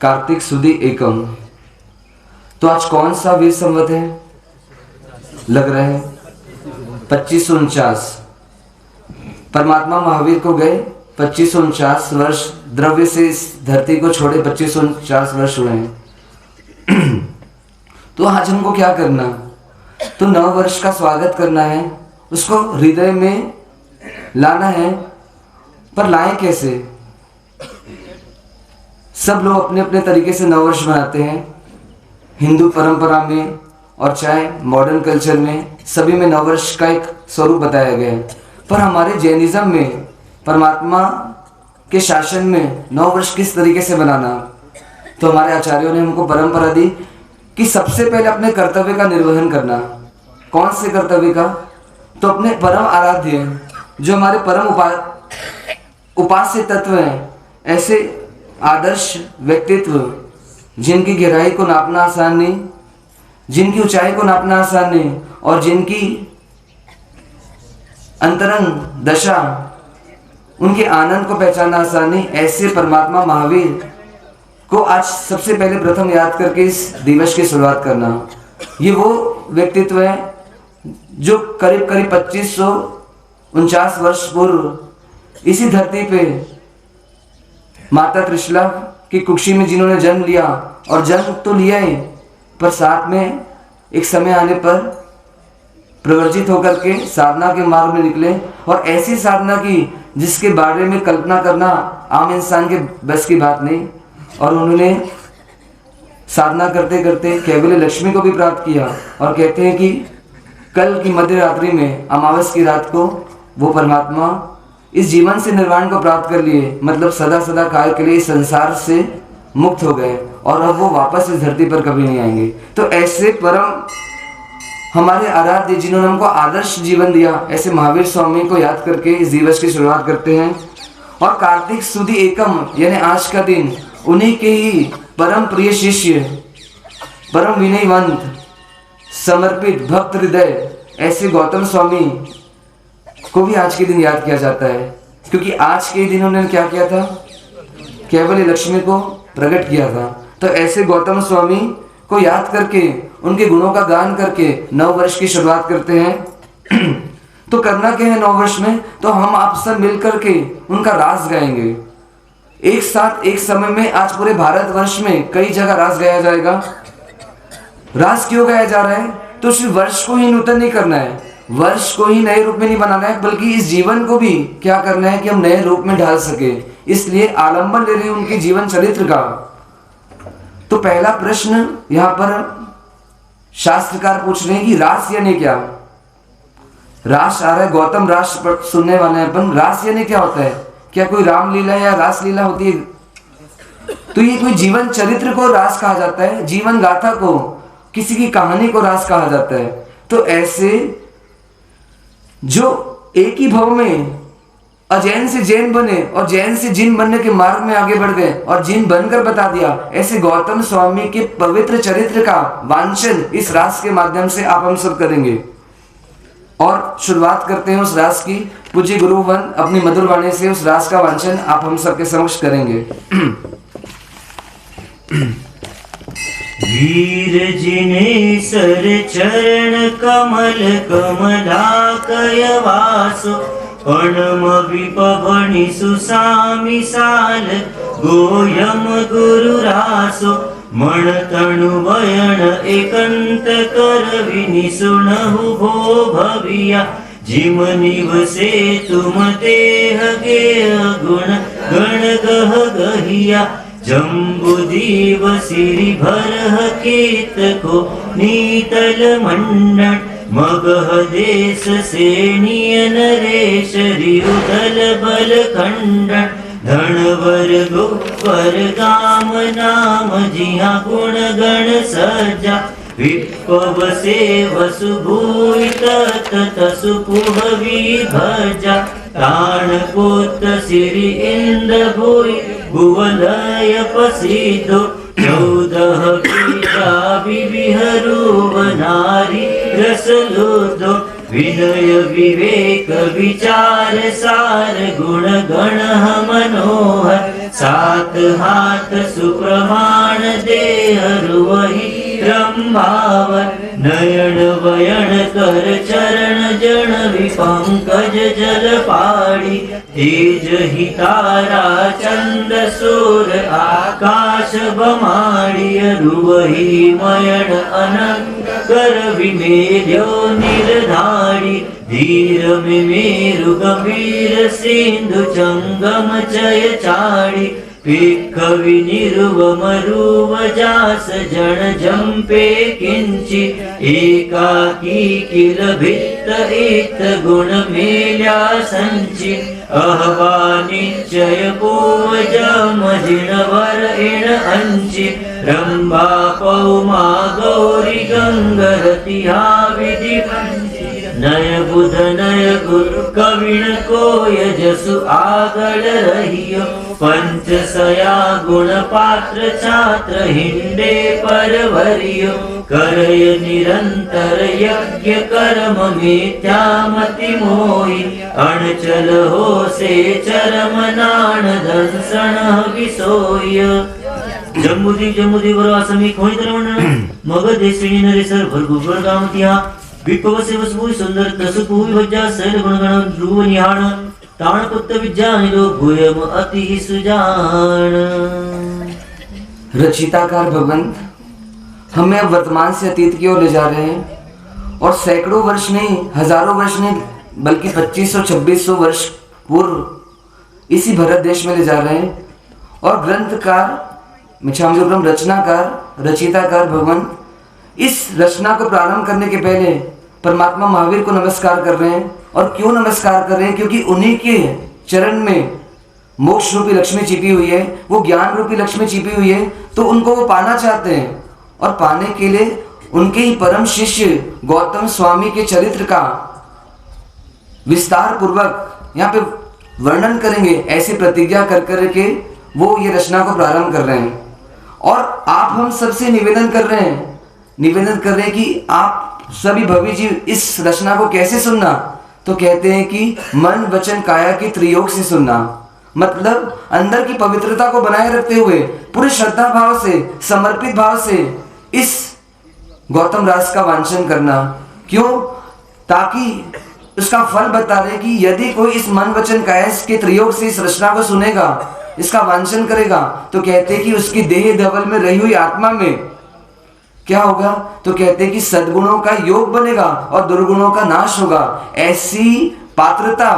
कार्तिक सुदी एकम। तो आज कौन सा वीर संवत है लग रहे हैं? 2549। परमात्मा महावीर को गए 2549 वर्ष, द्रव्य से इस धरती को छोड़े 2549 वर्ष हुए हैं। तो आज हमको क्या करना? तो नव वर्ष का स्वागत करना है, उसको हृदय में लाना है। पर लाएं कैसे? सब लोग अपने अपने तरीके से नव वर्ष मनाते हैं, हिंदू परंपरा में और चाहे मॉडर्न कल्चर में, सभी में नव वर्ष का एक स्वरूप बताया गया है। पर हमारे जैनिज्म में, परमात्मा के शासन में नव वर्ष किस तरीके से बनाना, तो हमारे आचार्यों ने हमको परंपरा दी कि सबसे पहले अपने कर्तव्य का निर्वहन करना। कौन से कर्तव्य का? तो अपने परम आराध्य, जो हमारे परम उपास्य तत्व हैं, ऐसे आदर्श व्यक्तित्व जिनकी गहराई को नापना आसान नहीं, जिनकी ऊंचाई को नापना आसान नहीं, और जिनकी अंतरंग दशा, उनके आनंद को पहचानना आसान नहीं, ऐसे परमात्मा महावीर को आज सबसे पहले प्रथम याद करके इस दिवस की शुरुआत करना। ये वो व्यक्तित्व है जो करीब करीब 2549 वर्ष पूर्व इसी धरती पे माता त्रिशला की कुक्षी में जिन्होंने जन्म लिया, और जन्म तो लिया ही, पर साथ में एक समय आने पर प्रवर्जित होकर के साधना के मार्ग में निकले, और ऐसी साधना की जिसके बारे में कल्पना करना आम इंसान के बस की बात नहीं। और उन्होंने साधना करते करते कैवल्य लक्ष्मी को भी प्राप्त किया, और कहते हैं कि कल की मध्य रात्रि में, अमावस की रात को, वो परमात्मा इस जीवन से निर्वाण को प्राप्त कर लिए, मतलब सदा सदा काल के लिए संसार से मुक्त हो गए, और अब वो वापस इस धरती पर कभी नहीं आएंगे। तो ऐसे परम हमारे आराध्य, जिन्होंने हमको आदर्श जीवन दिया, ऐसे महावीर स्वामी को याद करके इस दिवस की शुरुआत करते हैं। और कार्तिक सुदी एकम यानी आज का दिन उन्हीं के ही परम प्रिय शिष्य, परम विनयवंत, समर्पित भक्त हृदय ऐसे गौतम स्वामी को भी आज के दिन याद किया जाता है, क्योंकि आज के दिन उन्होंने क्या किया था? केवल लक्ष्मी को प्रकट किया था। तो ऐसे गौतम स्वामी को याद करके, उनके गुणों का गान करके नव वर्ष की शुरुआत करते हैं। तो करना क्या है नव वर्ष में? तो हम आप सब मिलकर के उनका रास गाएंगे एक साथ, एक समय में। आज पूरे भारतवर्ष में कई जगह रास गाया जाएगा। रास क्यों गाया जा रहा है? तो सिर्फ वर्ष को ही नूतन नहीं करना है, वर्ष को ही नए रूप में नहीं बनाना है, बल्कि इस जीवन को भी क्या करना है कि हम नए रूप में ढाल सके। इसलिए आलंबन ले रहे हैं उनके जीवन चरित्र का। तो पहला प्रश्न यहां पर शास्त्रकार पूछ रहे हैं कि रास यानी क्या? रास आ रहा है, गौतम रास सुनने वाले हैं अपन। रास यानी क्या होता है? क्या कोई रामलीला या रासलीला होती है? तो ये कोई जीवन चरित्र को रास कहा जाता है, जीवन गाथा को, किसी की कहानी को रास कहा जाता है। तो ऐसे जो एक ही भव में अजैन से जैन बने और जैन से जिन बनने के मार्ग में आगे बढ़ गए और जिन बनकर बता दिया, ऐसे गौतम स्वामी के पवित्र चरित्र का वांचन इस रास के माध्यम से आप हम सब करेंगे। और शुरुआत करते हैं उस रास की। पूज्य गुरुवन अपनी मधुर वाणी से उस रास का वांचन आप हम सबके समक्ष करेंगे। वीर जिने सर चरण कमल कमलाकय वासो, पणम विपवणि सुसामी साल गोयम गुरु रासो, मण तणु वयन एकंत कर विनि सुनहु भो भविया, जिम निवसे तुम देह गे गुण गण गह गहिया, जम्बुदीव सिरि भरह कीत को नीतल मंडन, मगह देश सेनिय नरेश रियुदल बल खंडन, धनवर गुप्पर गाम नाम जिहा गुण गण सज्जा, विप्पव से वसु भूय तत तसु पुह विभजा, ताण पुत सिरि इंद्र भूय भुवलय पसिदो, 14 पीठा विविहरू वनारी रस लुदो, विनय विवेक विचार सार गुण गण मनोहर, सात हाथ सुप्रमाण देह वही रंभावन नयन वयन कर चरण जन विपंकज जल पाड़ी तेज ही तारा चंद सूर आकाश बमाड़ी रुवही मयन अनंत कर विमेल्यो निर्धारी धीर में मेरु गंभीर सिंधु चंगम चय चाड़ी कवि निर्वम रूव जास जन जंपे किंचि एकाकी किल भित्त इत गुण मेल्या संचि अहवा निश्चय पूज मजिनवर इण अंचि रंभा पौमा गौरी गंगरतिहा विधि नय बुध नय गुरु कविण कोय जसु आगल रहियो पंच सया गुण पात्र छात्र हिंडे परवरियो करय निरंतर यज्ञ कर्म मिथ्यामति मोहि अणचल हो से चरम नाण दंसण विसोय जम्बुदी वरवासमी खोई तरवण मगध देश्रेणी नरेसर भरगुबर गामतिया विपवसे वसुभूय सुंदर तसुभूय भज्जा शैल गुणगण ध्रुव निहाण ताणपुत्त विज्ञानिलो भूयम अति सुजान। रचिताकार भगवंत हमें अब वर्तमान से अतीत की ओर ले जा रहे हैं और सैकड़ों वर्ष नहीं, हजारों वर्ष नहीं, बल्कि 2500-2600 वर्ष पूर्व इसी भरत देश में ले जा रहे हैं। और ग्रंथकार रचनाकार रचिताकार भगवंत इस रचना को प्रारंभ करने के पहले परमात्मा महावीर को नमस्कार कर रहे हैं। और क्यों नमस्कार कर रहे हैं? क्योंकि उन्हीं के चरण में मोक्ष रूपी लक्ष्मी छिपी हुई है, वो ज्ञान रूपी लक्ष्मी छिपी हुई है, तो उनको वो पाना चाहते हैं। और पाने के लिए उनके ही परम शिष्य गौतम स्वामी के चरित्र का विस्तार पूर्वक यहाँ पे वर्णन करेंगे। ऐसी प्रतिज्ञा कर करके वो ये रचना को प्रारंभ कर रहे हैं। और आप हम सबसे निवेदन कर रहे हैं कि आप सभी भवी जीव इस रचना को कैसे सुनना? तो कहते हैं कि मन वचन काया की त्रियोग से सुनना, मतलब अंदर की पवित्रता को बनाए रखते हुए पूरे श्रद्धा भाव से, समर्पित भाव से इस गौतम रास का वांचन करना। क्यों? ताकि उसका फल बता रहे कि यदि कोई इस मन वचन काया के त्रियोग से इस रचना को सुनेगा, इसका वांचन करेगा, तो कहते हैं कि उसकी देह धवल में रही हुई आत्मा में क्या होगा? तो कहते हैं कि सद्गुणों का योग बनेगा और दुर्गुणों का नाश होगा। ऐसी पात्रता,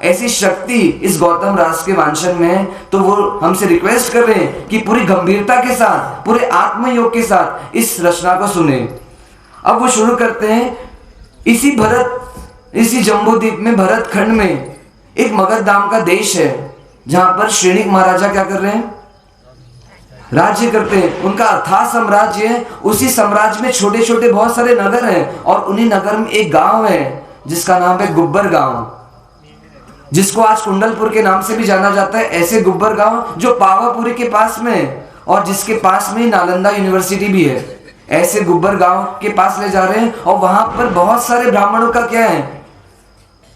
ऐसी शक्ति इस गौतम रास के वांचन में है। तो वो हमसे रिक्वेस्ट कर रहे हैं कि पूरी गंभीरता के साथ, पूरे आत्मयोग के साथ इस रचना को सुने। अब वो शुरू करते हैं। इसी जम्बूद्वीप में, भरत खंड में एक मगध नाम का देश है, जहां पर श्रेणिक महाराजा क्या कर रहे हैं? राज्य करते हैं। उनका अथाह साम्राज्य है। उसी साम्राज्य में छोटे छोटे बहुत सारे नगर हैं और उन्हीं नगर में एक गांव है जिसका नाम है गुब्बर गांव, जिसको आज कुंडलपुर के नाम से भी जाना जाता है। ऐसे गुब्बर गांव जो पावापुरी के पास में है और जिसके पास में नालंदा यूनिवर्सिटी भी है। ऐसे गुब्बर गांव के पास ले जा रहे हैं और वहां पर बहुत सारे ब्राह्मणों का क्या है?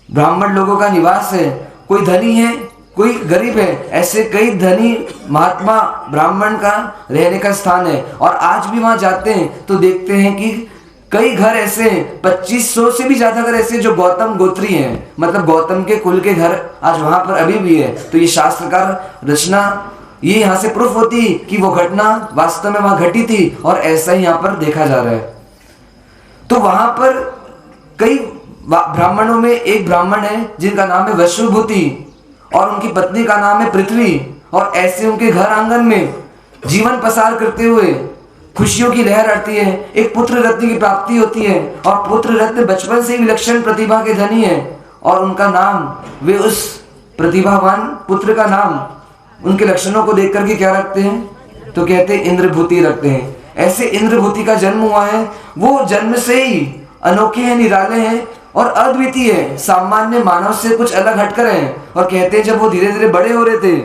ब्राह्मण लोगों का निवास है। कोई धनी है, कोई गरीब है। ऐसे कई धनी महात्मा ब्राह्मण का रहने का स्थान है। और आज भी वहां जाते हैं तो देखते हैं कि कई घर ऐसे 2500 से भी ज्यादा घर ऐसे जो गौतम गोत्री हैं, मतलब गौतम के कुल के घर आज वहां पर अभी भी है। तो ये शास्त्रकार रचना ये यहाँ से प्रूफ होती कि वो घटना वास्तव में वहां घटी थी और ऐसा ही यहाँ पर देखा जा रहा है। तो वहां पर कई ब्राह्मणों में एक ब्राह्मण है जिनका नाम है वशुभूति और उनकी पत्नी का नाम है पृथ्वी। और ऐसे उनके घर आंगन में जीवन पसार करते हुए खुशियों की लहर आती है। एक पुत्र रत्न की प्राप्ति होती है और पुत्र रत्न बचपन से ही विलक्षण प्रतिभा के धनी है। और उनका नाम, वे उस प्रतिभावान पुत्र का नाम उनके लक्षणों को देख करके क्या रखते हैं? तो कहते हैं इंद्रभूति रखते हैं। ऐसे इंद्रभूति का जन्म हुआ है। वो जन्म से ही अनोखे हैं, निराले हैं और अद्वितीय है, सामान्य मानव से कुछ अलग हटकर हैं। और कहते हैं जब वो धीरे धीरे बड़े हो रहे थे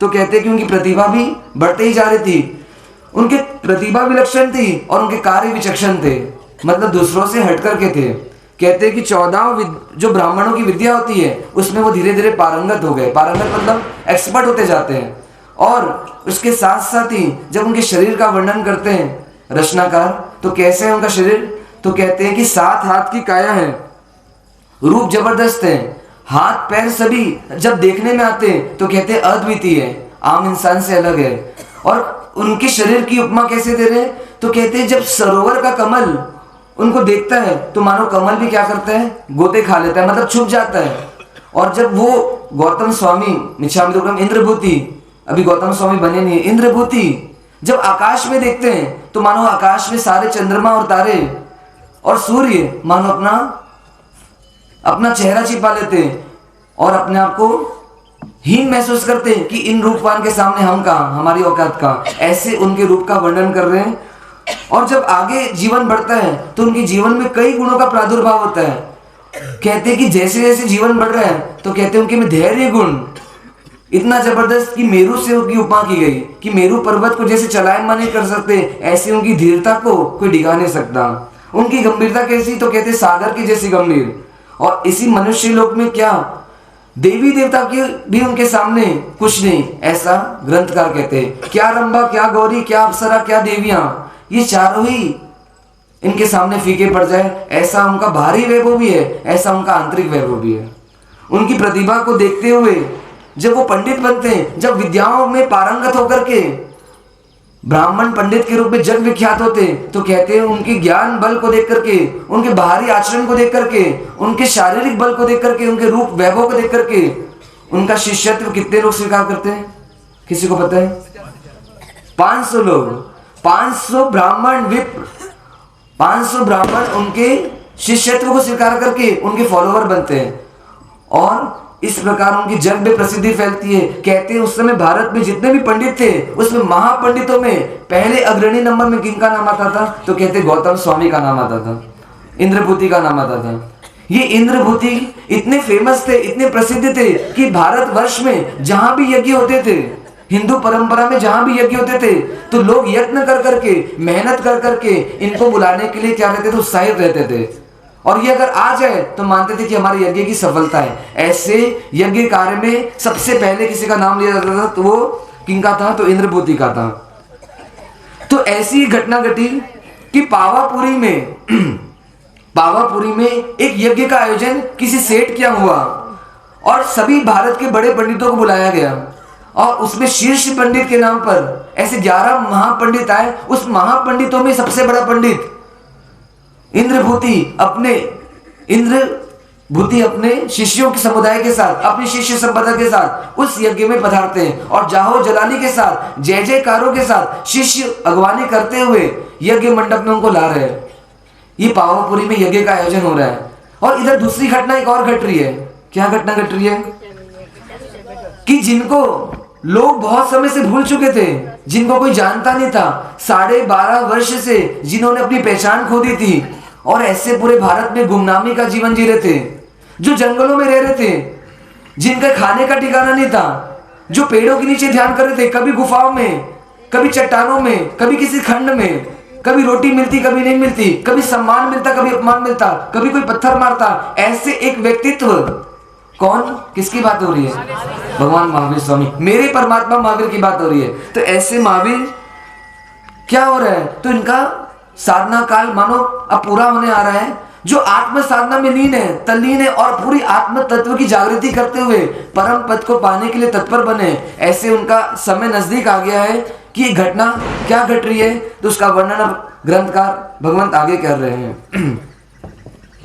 तो कहते हैं कि उनकी प्रतिभा भी बढ़ते ही जा रही थी। उनकी प्रतिभा विलक्षण थी और उनके कार्य विचक्षण थे, मतलब दूसरों से हट करके थे। कहते हैं कि 14 जो ब्राह्मणों की विद्या होती है उसमें वो धीरे धीरे पारंगत हो गए। पारंगत मतलब एक्सपर्ट होते जाते हैं। और उसके साथ साथ ही जब उनके शरीर का वर्णन करते हैं रचनाकार, तो कैसे है उनका शरीर, तो कहते हैं कि 7 हाथ की काया है, रूप जबरदस्त है, हाथ पैर सभी जब देखने में आते हैं तो कहते हैं अद्वितीय है, आम इंसान से अलग है। और उनके शरीर की उपमा कैसे दे रहे हैं, तो कहते हैं जब सरोवर का कमल उनको देखता है तो मानो कमल भी क्या करता है, गोते खा लेता है, मतलब छुप जाता है। और जब वो गौतम स्वामी निशामितोग्रम इंद्रभूति, अभी गौतम स्वामी बने नहीं है, इंद्रभूति जब आकाश में देखते हैं तो मानो आकाश में सारे चंद्रमा और तारे और सूर्य मानो अपना चेहरा छिपा लेते हैं और अपने आप को हीन महसूस करते हैं कि इन रूपवान के सामने हम कहाँ, हमारी औकात कहाँ। ऐसे उनके रूप का वर्णन कर रहे हैं। और जब आगे जीवन बढ़ता है तो उनके जीवन में कई गुणों का प्रादुर्भाव होता है। कहते हैं कि जैसे जैसे जीवन बढ़ रहा है तो कहते हैं उनके में धैर्य गुण इतना जबरदस्त कि मेरू से उनकी उपमा की गई कि मेरू पर्वत को जैसे चलायमान नहीं कर सकते, ऐसे उनकी धीरता को कोई डिगा नहीं सकता। उनकी गंभीरता कैसी, तो कहते सागर की जैसी गंभीर। और इसी मनुष्य लोक में क्या देवी देवता की भी उनके सामने कुछ नहीं, ऐसा ग्रंथकार कहते हैं। क्या रंभा, क्या गौरी, क्या अप्सरा, क्या देवियां, ये चारों ही इनके सामने फीके पड़ जाए। ऐसा उनका बाहरी वैभव भी है, ऐसा उनका आंतरिक वैभव भी है। उनकी प्रतिभा को देखते हुए जब वो पंडित बनते हैं, जब विद्याओं में पारंगत होकर के ब्राह्मण पंडित के रूप में जग विख्यात होते, तो कहते हैं उनके ज्ञान बल को देख करके, उनके बाहरी आचरण को देख करके, उनके शारीरिक बल को देख करके, उनके रूप वैभव को देख करके उनका शिष्यत्व कितने लोग स्वीकार करते हैं, किसी को पता है? 500 लोग, 500 ब्राह्मण विप्र, 500 ब्राह्मण उनके शिष्यत्व को स्वीकार करके उनके फॉलोवर बनते हैं। और इस प्रकार उनकी जग में प्रसिद्धि फैलती है। कहते हैं उस समय भारत में जितने भी पंडित थे उसमें महापंडितों में पहले अग्रणी नंबर में किनका नाम आता था, तो कहते गौतम स्वामी का नाम आता था, इंद्रभूति का नाम आता था। ये इंद्रभूति इतने फेमस थे, इतने प्रसिद्ध थे कि भारतवर्ष में जहां भी यज्ञ होते थे, हिंदू परंपरा में जहां भी यज्ञ होते थे, तो लोग यत्न कर करके, मेहनत कर करके इनको बुलाने के लिए क्या रहते थे, उत्साहित रहते थे। और ये अगर आ जाए तो मानते थे कि हमारे यज्ञ की सफलता है। ऐसे यज्ञ कार्य में सबसे पहले किसी का नाम लिया जाता था तो वो किनका था, तो इंद्रभूति का था। तो ऐसी घटना घटी कि पावापुरी में एक यज्ञ का आयोजन किसी सेठ क्या हुआ और सभी भारत के बड़े पंडितों को बुलाया गया। और उसमें शीर्ष पंडित के नाम पर ऐसे 11 महापंडित आए। उस महापंडितों में सबसे बड़ा पंडित इंद्रभूति अपने शिष्यों के समुदाय के साथ, अपनी शिष्य संपदा के साथ उस यज्ञ में पधारते हैं और जाहो जलाली के साथ, जय जयकारों के साथ शिष्य अगवानी करते हुए यज्ञ मंडप में उनको ला रहे हैं। ये पावापुरी में यज्ञ का आयोजन हो रहा है। और इधर दूसरी घटना एक और घट रही है। क्या घटना घट रही है कि जिनको लोग बहुत समय से भूल चुके थे, जिनको कोई जानता नहीं था, 12.5 वर्ष से जिन्होंने अपनी पहचान खो दी थी और ऐसे पूरे भारत में गुमनामी का जीवन जी रहे थे, जो जंगलों में रह रहे थे, जिनका खाने का ठिकाना नहीं था, जो पेड़ों के नीचे ध्यान कर रहे थे, कभी गुफाओं में, कभी चट्टानों में, कभी किसी खंड में, कभी रोटी मिलती कभी नहीं मिलती, कभी सम्मान मिलता कभी अपमान मिलता, कभी कोई पत्थर मारता। ऐसे एक व्यक्तित्व, कौन, किसकी बात हो रही है? भगवान महावीर स्वामी, मेरे परमात्मा महावीर की बात हो रही है। तो ऐसे महावीर क्या हो रहा है, तो इनका साधना काल मानो अब पूरा होने आ रहा है। जो आत्म साधना में लीन है, तल्लीन है और पूरी आत्म तत्व की जागृति करते हुए परम पद को पाने के लिए तत्पर बने, ऐसे उनका समय नजदीक आ गया है कि ये घटना क्या घट रही है। तो उसका वर्णन अब ग्रंथकार भगवंत आगे कर रहे हैं।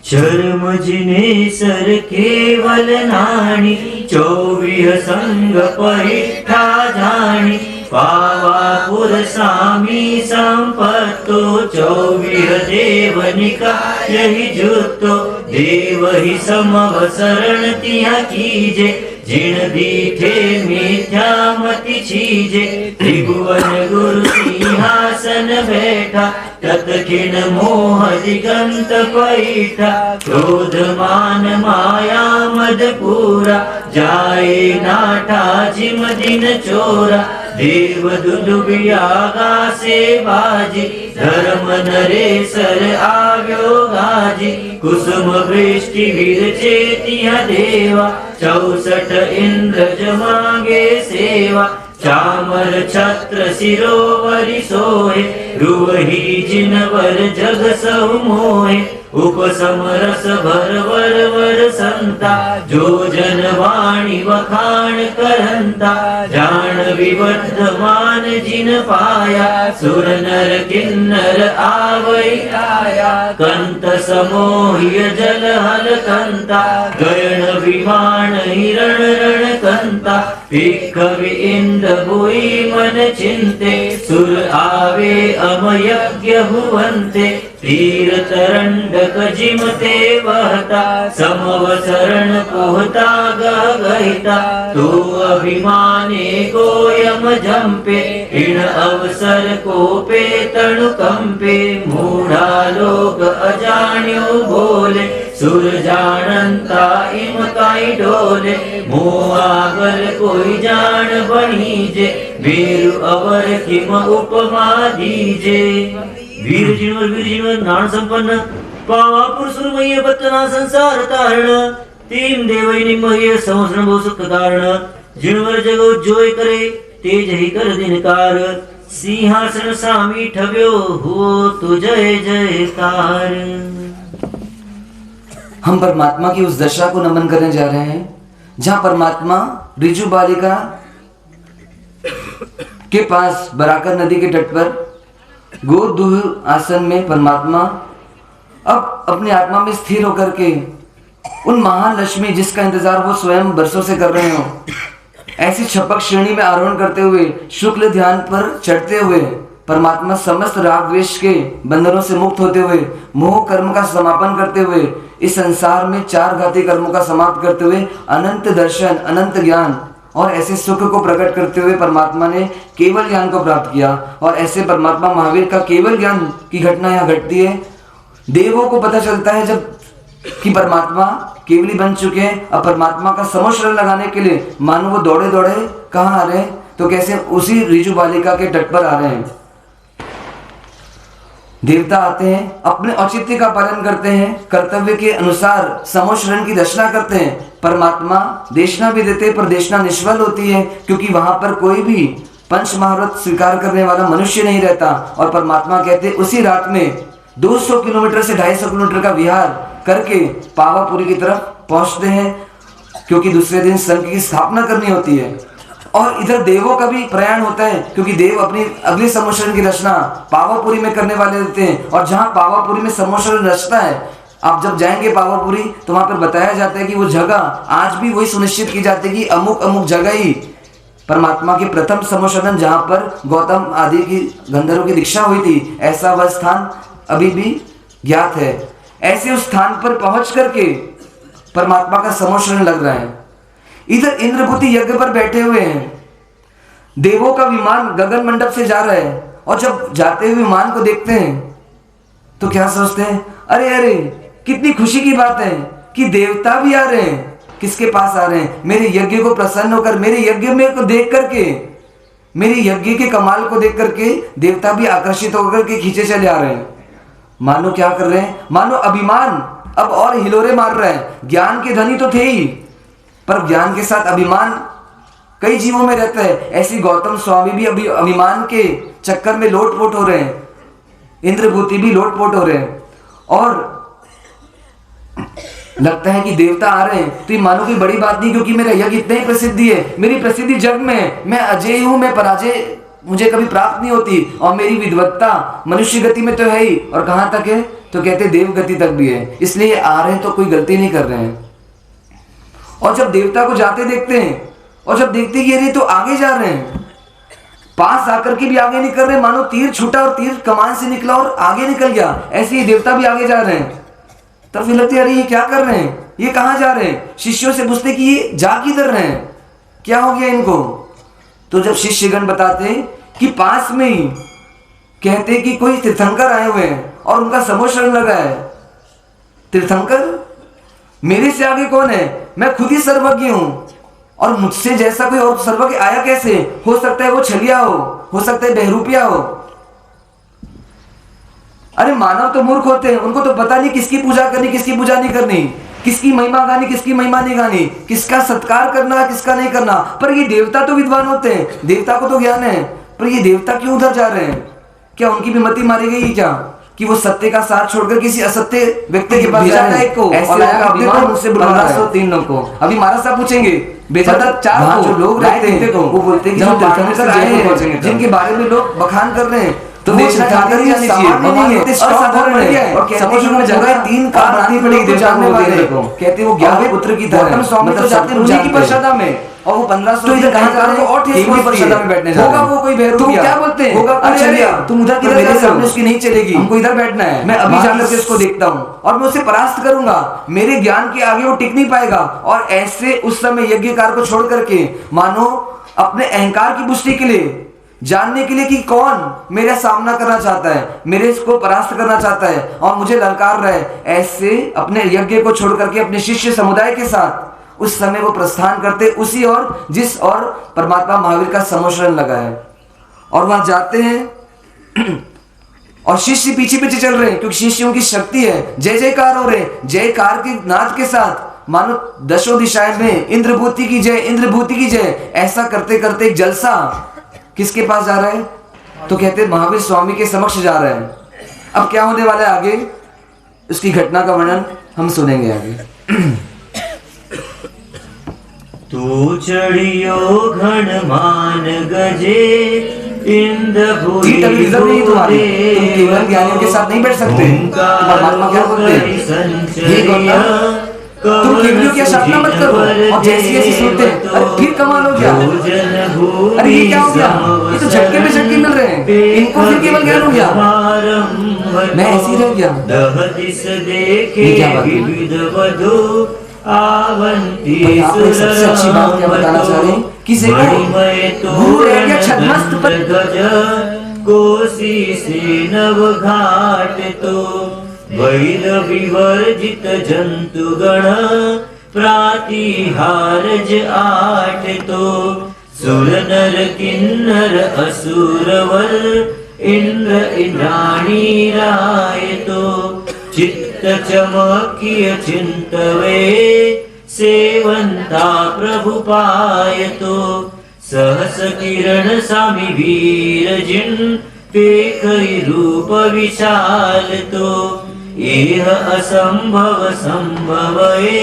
चर्म जिनेसर केवल नाणी, 24 संग परिठा जाणी, पावापुर सामी संपत्तो, 24 देवनिका यही जुतो, देव ही समव शरण तिया कीजे, जिण दीठे मिथ्या मति छीजे, त्रिभुवन गुरु सिंहासन बैठा, तत्खिन मोह दिगंत पैठा, क्रोध मान माया मद पूरा, जाए नाठा जिम दिन चोरा, देव दुदुबियागा से बाजी, धर्म नरेसर आव्यो गाजी, कुसुम वृष्टि विरचे तिया देवा, 64 इंद्र जमागे सेवा, चामर छत्र सिरोवरि सोहे रुवहि जिनवर जग सहु मोहे उपसम रस भर वर वर संता जो जन वाणी वखाण करंता जान विवर्धमान जिन पाया सुर नर किन्नर आवै आया कंत समोह्य जल हल कंता गयन विमान हिरण रण कंता भिक्खवि इंद्र भुई मन चिंते सुर आवे अमयज्ञ हुवन्ते तीर तरंडक जिमते वहता समवसरण पोहता गहिता तो अभिमाने गोयम जंपे इन अवसर को पे तणु कंपे मूढ़ा लोग अजाण्यो बोले सुर जानंता इम काई डोले मोह आगर कोई जान बनीजे वीर अवर किम उपमा दीजे वीर जिनवर नाण संपन्न पावा पुरुषमय बतना संसार तारण तीन देवै निमय संवत्सरण बहु सुख कारण जिनवर जगो जोय करे तेज ही कर दिनकार सिंहासन सामी ठव्यो हो तु जय जयकार। हम परमात्मा की उस दशा को नमन करने जा रहे हैं जहां परमात्मा रिजु बालिका के पास बराकर नदी के तट पर गोदूह आसन में परमात्मा अब अपनी आत्मा में स्थिर होकर के उन महान लक्ष्मी जिसका इंतजार वो स्वयं बरसों से कर रहे हो ऐसी छपक श्रेणी में आरोहण करते हुए शुक्ल ध्यान पर चढ़ते हुए परमात्मा समस्त राग द्वेष के बंधनों से मुक्त होते हुए मोह कर्म का समापन करते हुए इस संसार में चार घाती कर्मों का समाप्त करते हुए अनंत दर्शन अनंत ज्ञान और ऐसे सुख को प्रकट करते हुए परमात्मा ने केवल ज्ञान को प्राप्त किया। और ऐसे परमात्मा महावीर का केवल ज्ञान की घटना यहाँ घटती है। देवों को पता चलता है जब कि परमात्मा केवली बन चुके हैं। अब परमात्मा का समोशरण लगाने के लिए मानो वो दौड़े दौड़े कहाँ आ रहे हैं, तो कैसे उसी रिजु बालिका के तट पर आ रहे हैं। देवता आते हैं, अपने औचित्य का पालन करते हैं, कर्तव्य के अनुसार समोशरण की दर्शना करते हैं। परमात्मा देशना भी देते पर देशना निष्फल होती है, क्योंकि वहां पर कोई भी पंच महाव्रत स्वीकार करने वाला मनुष्य नहीं रहता। और परमात्मा कहते उसी रात में 200 किलोमीटर से 250 किलोमीटर का विहार करके पावापुरी की तरफ पहुंचते हैं, क्योंकि दूसरे दिन संघ की स्थापना करनी होती है। और इधर देवों का भी प्रयाण होता है, क्योंकि देव अपनी अगली समोशरण की रचना पावापुरी में करने वाले रहते हैं। और जहां पावापुरी में समोशरण रचता है, आप जब जाएंगे पावापुरी तो वहां पर बताया जाता है कि वो जगह आज भी वही सुनिश्चित की जाती है कि अमुक अमुक जगह ही परमात्मा की प्रथम समोशरण जहां पर गौतम आदि की गंधर्वों की दीक्षा हुई थी, ऐसा वह स्थान अभी भी ज्ञात है। ऐसे उस स्थान पर पहुंच करके परमात्मा का समोशरण लग रहा है। इधर इंद्रभूति यज्ञ पर बैठे हुए हैं, देवों का विमान गगन मंडप से जा रहा है। और जब जाते हुए विमान को देखते हैं तो क्या सोचते हैं, अरे अरे कितनी खुशी की बात है कि देवता भी आ रहे हैं। किसके पास आ रहे हैं? मेरे यज्ञ को प्रसन्न होकर, मेरे यज्ञ में को देख करके, मेरे यज्ञ के कमाल को देख करके देवता भी आकर्षित होकर के खींचे चले आ रहे हैं। मानो क्या कर रहे हैं, मानो अभिमान अब और हिलोरे मार रहा है। ज्ञान के धनी तो थे ही, पर ज्ञान के साथ अभिमान कई जीवों में रहता है। ऐसी गौतम स्वामी भी अभी अभिमान के चक्कर में लोटपोट हो रहे हैं, इंद्रभूति भी लोटपोट हो रहे हैं। और लगता है कि देवता आ रहे हैं तो ये मानो की बड़ी बात नहीं, क्योंकि मेरा यज्ञ इतनी ही प्रसिद्धि है, मेरी प्रसिद्धि जग में है, मैं अजय हूं, मैं पराजय मुझे कभी प्राप्त नहीं होती। और मेरी विद्वत्ता मनुष्य गति में तो है ही, और कहां तक है तो कहते देव गति तक भी है। इसलिए आ रहे हैं तो कोई गलती नहीं कर रहे हैं। और जब देवता को जाते देखते हैं और जब देखते कि अरे तो आगे जा रहे हैं, पास आकर के भी आगे नहीं कर रहे, मानो तीर छूटा और तीर कमान से निकला और आगे निकल गया, ऐसे ही देवता भी आगे जा रहे हैं। तब फिर लगती है अरे ये क्या कर रहे हैं, ये कहाँ जा रहे हैं। शिष्यों से पूछते कि ये जा किधर रहे हैं, क्या हो गया इनको। तो जब शिष्यगण बताते कि पास में ही कहते कि कोई तीर्थंकर आए हुए हैं और उनका समोशरण लगा है। तीर्थंकर, मेरे से आगे कौन है, मैं खुद ही सर्वज्ञ हूं, और मुझसे जैसा कोई और सर्वज्ञ आया कैसे हो सकता है। वो छलिया हो सकता है बहरूपिया हो। अरे मानव तो मूर्ख होते हैं, उनको तो पता नहीं किसकी पूजा करनी किसकी पूजा नहीं करनी। किसकी महिमा गानी, किसकी महिमा नहीं गानी, किसका सत्कार करना, किसका नहीं करना। पर ये देवता तो विद्वान होते हैं, देवता को तो ज्ञान है, पर ये देवता क्यों उधर जा रहे हैं? क्या उनकी भी मति मारी गई क्या कि वो सत्य का साथ छोड़कर किसी असत्य व्यक्ति के पास जा रहे हैं? को ऐसे मुझसे 1503 लोग को अभी महाराज साहब पूछेंगे, बेशक चार जो लोग रहते हैं वो बोलते हैं कि जब तीर्थंकर आए हैं जिनके बारे में लोग बखान कर रहे हैं, तो वो सामान्य नहीं है, असाधारण है। और समुद्र में जगह 3 कार बनानी पड़ेगी देवता को, कहते वो ज्ञान पुत्र की तरह। स्वामी तो जाते हैं की परिषदा में, और वो 1500 इधर कहां और परिषदा में बैठने होगा। वो कोई बेरू तो क्या बोलते हैं, होगा चलिए तुम उधर किधर जा रहे हो, उसकी नहीं चलेगी, हमको इधर बैठना है। मैं अभी जाकर के उसको देखता हूं और मैं उसे परास्त करूंगा, मेरे ज्ञान के आगे वो टिक नहीं पाएगा। और ऐसे उस समय यज्ञकार को छोड़ करके मानो अपने अहंकार की पुष्टि के लिए, जानने के लिए कि कौन मेरा सामना करना चाहता है, मेरे इसको परास्त करना चाहता है और मुझे ललकार रहा है, ऐसे अपने यज्ञ को छोड़ करके अपने शिष्य समुदाय के साथ उस समय वो प्रस्थान करते उसी और जिस और परमात्मा महावीर का समोशरण लगा है। और वहां जाते हैं और शिष्य पीछे पीछे चल रहे हैं, क्योंकि शिष्यों की शक्ति है। जय जयकार हो रहे हैं, जयकार के नाद के साथ मानो दशों दिशाएं में इंद्रभूति की जय, इंद्रभूति की जय। ऐसा करते करते एक जलसा किसके पास जा रहा है? तो कहते हैं महावीर स्वामी के समक्ष जा रहे हैं। अब क्या होने वाला है आगे, उसकी घटना का वर्णन हम सुनेंगे आगे। तू चढ़ियो घन मान गजे इंद भूरी तुम्हारी, तुम केवल ज्ञानियों के साथ नहीं बैठ सकते। परमात्मा क्या बोलते हैं, ये गौतम तुम केवलियों की आशा मत करो। और जैसी ऐसी सुनते हैं, अरे फिर कमाल हो गया, अरे ये क्या हो गया, ये तो झटके पे झटके मिल रहे हैं, इनको फिर केवल ज्ञान हो गया, मैं ऐसे ही रह गया। ये क्या बात है? आपने सबसे अच्छी बात क्या बताना चाह रहे हैं कि गुरु रह गया छद्मस्त पर कोसी से नव घाट तो वैर विवर्जित जंतु गण प्रातिहारज आठ तो सुर नर किन्नर असुरवर इंद्र इंद्राणी राय तो चित्त चमकिय चिंतवे सेवंता प्रभु पायतो सहस किरण सामी वीर जिन पेखई रूप विशाल तो एह असंभव संभवे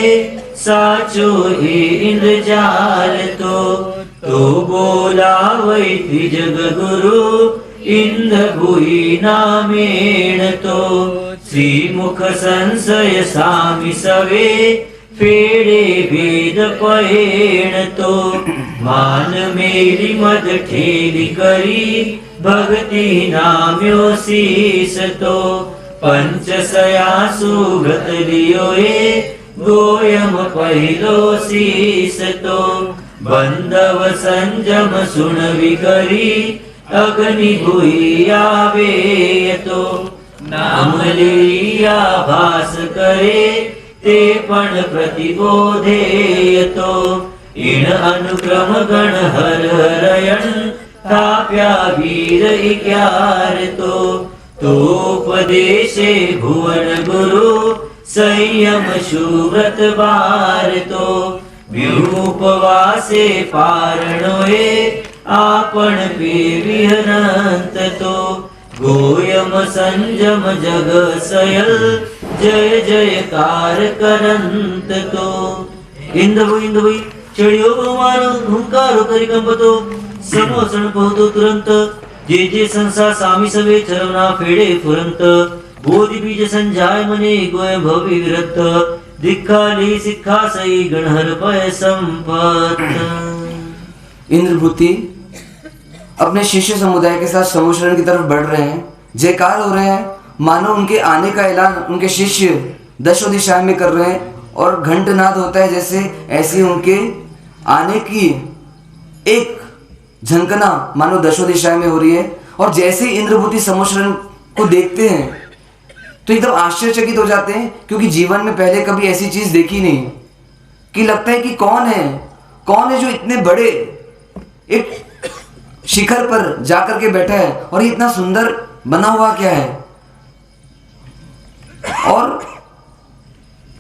साचो हे इंद्रजाल तो बोला वै जग गुरु इंद्र भुई नामेण तो श्रीमुख संशय सामी सवे फेड़े वेद पहेण तो मान मेरी मद ठेली करी भक्ति नाम्यो शीस तो पंच सयासु व्रत लियो गोयम पहिलो शीस तो बंधव संजम सुन विकरी अग्नि भुई आवे तो नाम लिया भास करे ते पण प्रतिबोधे तो इन अनुक्रम गण हर हरयण ताप्या वीर इक्यार तो उपदेशे भुवन गुरु संयम सुव्रत बार तो व्यूपवासे पारणोए आपण पे विहरंत तो गोयम संजम जग सयल जय जयकार करंत तो इंद्रभुई चढ़ियो बहुमान हुंकारो करी कंपतो समोसण पहुतो तुरंत जे जे संसार सामी सवे चरवना फेड़े फुरंत बोधि बीज संजाय मने गोय भवि विरत दिखा ली सिक्खा सई गणहर पय संपत। इंद्रभूति अपने शिष्य समुदाय के साथ समोशरण की तरफ बढ़ रहे हैं, जयकार हो रहे हैं, मानो उनके आने का ऐलान उनके शिष्य दशों दिशाएं में कर रहे हैं और घंटनाद होता है जैसे, ऐसी उनके आने की एक झंकना मानो दशों दिशाएं में हो रही है। और जैसे इंद्रभूति समोशरण को देखते हैं तो एकदम आश्चर्यचकित हो जाते हैं, क्योंकि जीवन में पहले कभी ऐसी चीज देखी नहीं कि लगता है कि कौन है जो इतने बड़े एक शिखर पर जाकर के बैठा है और ये इतना सुंदर बना हुआ क्या है। और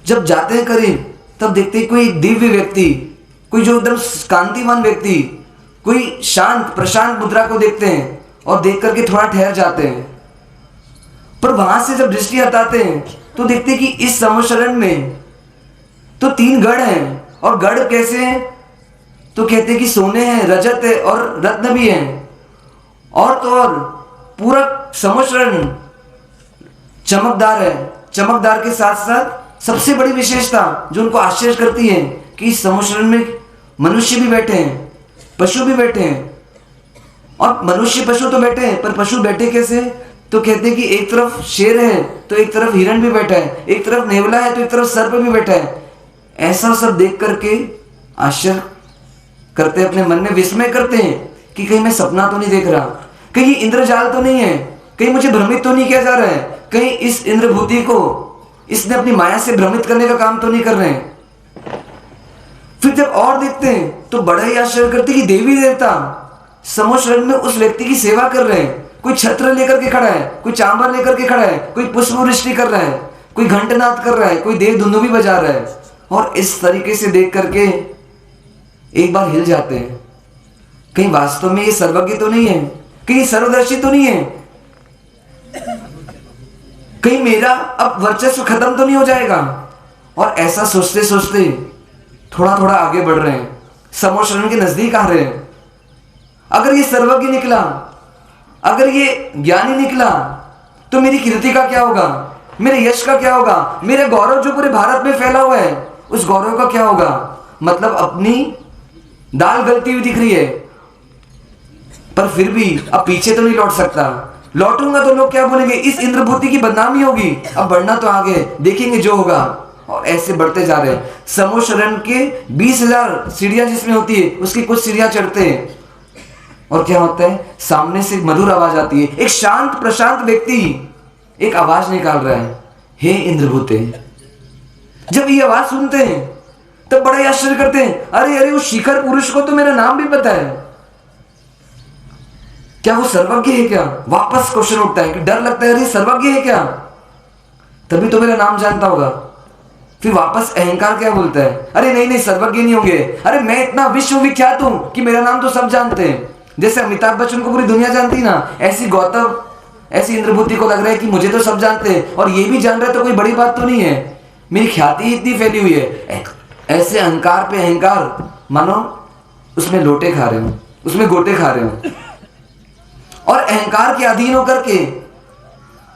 जब जाते हैं करीब तब देखते हैं कोई दिव्य व्यक्ति, कोई जो एकदम कांतिमान व्यक्ति, कोई शांत प्रशांत मुद्रा को देखते हैं और देख करके थोड़ा ठहर जाते हैं। पर वहां से जब दृष्टि हटाते हैं तो देखते हैं कि इस समशरण में तो 3 गढ़ हैं। और गढ़ कैसे हैं? तो कहते हैं कि सोने हैं, रजत है और रत्न भी हैं। और तो और पूरा समशरण चमकदार है। चमकदार के साथ साथ सबसे बड़ी विशेषता जो उनको आश्चर्य करती है कि इस समशरण में मनुष्य भी बैठे हैं, पशु भी बैठे हैं। और मनुष्य पशु तो बैठे हैं, पर पशु बैठे कैसे? तो कहते हैं कि एक तरफ शेर है तो एक तरफ हिरण भी बैठा है, एक तरफ नेवला है तो एक तरफ सर्प भी बैठा है। ऐसा सब देख करके आश्चर्य करते, अपने मन में विस्मय करते हैं कि कहीं मैं सपना तो नहीं देख रहा, कहीं इंद्रजाल तो नहीं है, कहीं मुझे भ्रमित तो नहीं किया जा रहा है, कहीं इस इंद्रभूति को इसने अपनी माया से भ्रमित करने का काम तो नहीं कर रहे हैं। फिर जब और देखते हैं तो बड़ा ही आश्चर्य करते कि देवी देवता समशरण में उस व्यक्ति की सेवा कर रहे हैं। कोई छत्र लेकर के खड़ा है, कोई चांबर लेकर के खड़ा है, कोई पुष्प वृष्टि कर रहा है, कोई घंटनाद कर रहा है, कोई देव धुंदुभी बजा रहा है। और इस तरीके से देख करके एक बार हिल जाते हैं, कहीं वास्तव में ये सर्वज्ञ तो नहीं है, कहीं सर्वदर्शी तो नहीं है, कहीं मेरा अब वर्चस्व खत्म तो नहीं हो जाएगा। और ऐसा सोचते सोचते थोड़ा थोड़ा आगे बढ़ रहे हैं, समशरण के नजदीक आ रहे हैं। अगर ये सर्वज्ञ निकला, अगर ये ज्ञानी निकला तो मेरी कीर्ति का क्या होगा, मेरे यश का क्या होगा, मेरे गौरव जो पूरे भारत में फैला हुआ है उस गौरव का क्या होगा। मतलब अपनी दाल गलती हुई दिख रही है, पर फिर भी अब पीछे तो नहीं लौट सकता। लौटूंगा तो लोग क्या बोलेंगे, इस इंद्रभूति की बदनामी होगी। अब बढ़ना तो आगे, देखेंगे जो होगा। और ऐसे बढ़ते जा रहे हैं। समशरण के 20,000 सीढ़ियां जिसमें होती है उसकी कुछ सीढ़ियां चढ़ते हैं और क्या होता है, सामने से मधुर आवाज आती है। एक शांत प्रशांत व्यक्ति एक आवाज निकाल रहा है, हे इंद्रभूते। जब ये आवाज सुनते हैं तब बड़ा ही आश्चर्य करते हैं, अरे अरे उस शिखर पुरुष को तो मेरा नाम भी पता है, क्या वो सर्वज्ञ है क्या? वापस क्वेश्चन उठता है कि डर लगता है, अरे सर्वज्ञ है क्या, तभी तो मेरा नाम जानता होगा। फिर वापस अहंकार क्या बोलता है, अरे नहीं नहीं सर्वज्ञ नहीं होंगे, अरे मैं इतना विश्वविख्यात हूं कि मेरा नाम तो सब जानते हैं। जैसे अमिताभ बच्चन को पूरी दुनिया जानती ना, ऐसी गौतम ऐसी इंद्रभूति को लग रहा है कि मुझे तो सब जानते हैं और ये भी जान रहा है तो कोई बड़ी बात तो नहीं है, मेरी ख्याति इतनी फैली हुई है। ऐसे अहंकार पे अहंकार, मानो उसमें लोटे खा रहे हो, उसमें गोटे खा रहे हो। और अहंकार के अधीन होकर के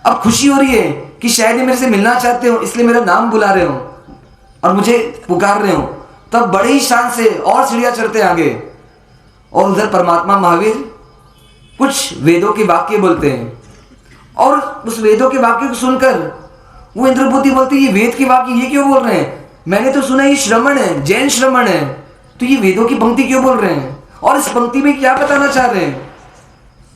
अब खुशी हो रही है कि शायद ये मेरे से मिलना चाहते हो, इसलिए मेरा नाम बुला रहे हो और मुझे पुकार रहे हो। तब बड़े ही शान से और सीढ़ियां चढ़ते आगे। और उधर परमात्मा महावीर कुछ वेदों के वाक्य बोलते हैं और उस वेदों के वाक्य को सुनकर वो इंद्रभूति बोलती है, ये वेद के वाक्य ये क्यों बोल रहे हैं, मैंने तो सुना ये श्रमण है, जैन श्रमण है, तो ये वेदों की पंक्ति क्यों बोल रहे हैं और इस पंक्ति में क्या बताना चाह रहे हैं।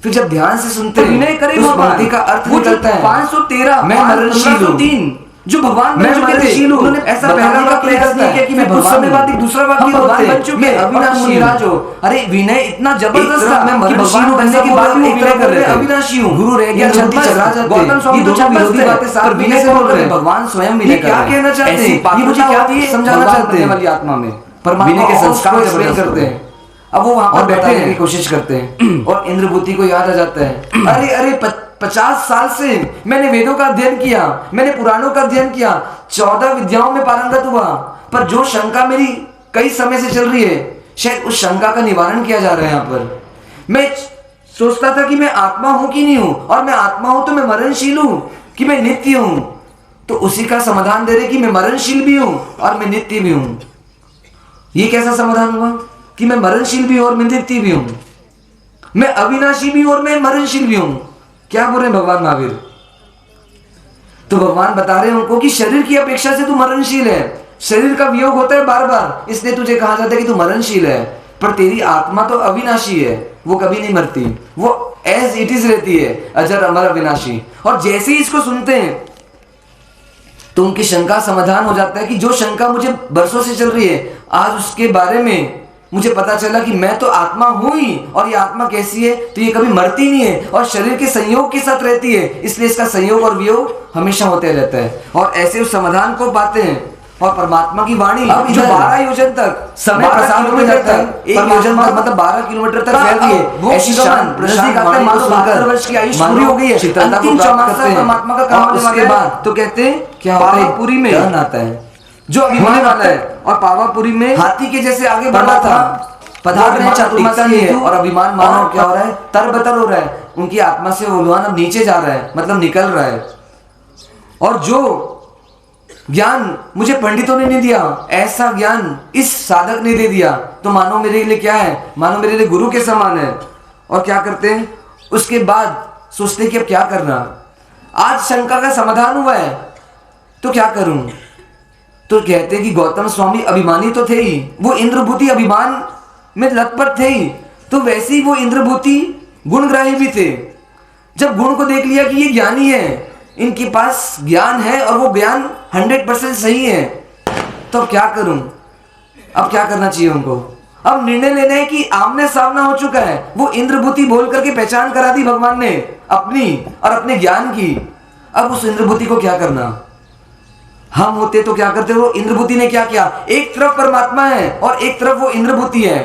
फिर जब ध्यान से सुनते हैं तो उस पंक्ति का अर्थ निकलता है, 513 मैं मरणशील हूं। जो भगवान बन चुके थे उन्होंने ऐसा पहला का प्रयास नहीं किया कि मैं कुछ समय बाद दूसरा वाक्य भगवान बन चुके, अविनाशी हूं। अरे विनय इतना जबरदस्त था, मैं मरणशील बनने के बाद एक तरह कर रहे हैं अविनाशी हूं, गुरु रह गया छत्ती चला जाते। गौतम स्वामी तो विरोधी बातें साथ विनय से बोल रहे हैं, भगवान स्वयं विनय क्या कहना चाहते हैं, ये मुझे क्या समझाना चाहते हैं वाली आत्मा में परमात्मा के संस्कार एक्सप्लेन करते हैं। अब वो वहां पर बैठने की कोशिश करते हैं और इंद्रभूति को याद आ जाता है, अरे अरे 50 साल से मैंने वेदों का अध्ययन किया, मैंने पुराणों का अध्ययन किया, 14 विद्याओं में पारंगत हुआ, पर जो शंका मेरी कई समय से चल रही है शायद उस शंका का निवारण किया जा रहा है। यहाँ पर मैं सोचता था कि मैं आत्मा हूं कि नहीं हूं, और मैं आत्मा हूं तो मैं मरणशील हूं कि मैं नित्य हूं, तो उसी का समाधान दे रहे कि मैं मरणशील भी हूं और मैं नित्य भी हूं। ये कैसा समाधान हुआ कि मैं मरणशील भी हूं और मैं नित्य भी हूं, मैं अविनाशी भी हूं और मैं मरणशील भी हूं। क्या बोल रहे हैं भगवान महावीर? तो भगवान बता रहे हैं उनको कि शरीर की अपेक्षा से तू मरणशील है, शरीर का वियोग होता है बार बार, इसलिए तुझे कहा जाता है कि तू मरणशील है, पर तेरी आत्मा तो अविनाशी है, वो कभी नहीं मरती, वो एज इट इज रहती है, अजर अमर अविनाशी। और जैसे ही इसको सुनते हैं तो उनकी शंका समाधान हो जाता है कि जो शंका मुझे बरसों से चल रही है, आज उसके बारे में मुझे पता चला कि मैं तो आत्मा हूं ही, और ये आत्मा कैसी है, तो ये कभी मरती नहीं है और शरीर के संयोग के साथ रहती है, इसलिए इसका संयोग और वियोग हमेशा होते रहता है। और ऐसे उस समाधान को पाते हैं और परमात्मा की वाणी अब जो इधर 12 योजन तक समय 12 प्रसार होने किलोमीटर जाता है, तक, एक योजन तक मतलब 12 किलोमीटर तक फैल रही है। ऐसी शांत प्रशांत वाणी को सुनकर 72 वर्ष की आयुष मानो पूरी हो गई है, शीतलता को अंतिम प्राप्त चौमासा करते हैं। परमात्मा का काम और होने उसके वाला है। बाद तो कहते हैं क्या होता है, पावापुरी में टर्न आता है जो अभी होने वाला है, और पावापुरी में हाथी के जैसे आगे बढ़ रहा परमात्मा था, पधार रहे हैं चातुर्मासी नहीं है, है, और अभिमान मानो क्या हो रहा है, तरबतर हो रहा है। उनकी आत्मा से उलवान अब नीचे जा रहा है, मतलब निकल रहा है। और जो ज्ञान मुझे पंडितों ने नहीं दिया, ऐसा ज्ञान इस साधक ने दे दिया, तो मानो मेरे लिए क्या है, मानो मेरे लिए गुरु के समान है। और क्या करते हैं, उसके बाद सोचते कि अब क्या करना। आज शंका का समाधान हुआ है तो क्या करूं, तो कहते हैं कि गौतम स्वामी अभिमानी तो थे ही, वो इंद्रभूति अभिमान में लतपत थे ही, तो वैसे ही वो इंद्रभूति गुणग्राही भी थे। जब गुण को देख लिया कि ये ज्ञानी है, इनके पास ज्ञान है और वो ज्ञान 100% सही है, तो अब क्या करूं, अब क्या करना चाहिए उनको। अब निर्णय लेना है कि आमने सामना हो चुका है, वो इंद्रभूति बोल करके पहचान करा दी भगवान ने अपनी और अपने ज्ञान की। अब उस इंद्रभूति को क्या करना, हम होते तो क्या करते, वो इंद्रभूति ने क्या किया, एक तरफ परमात्मा है और एक तरफ वो इंद्रभूति है।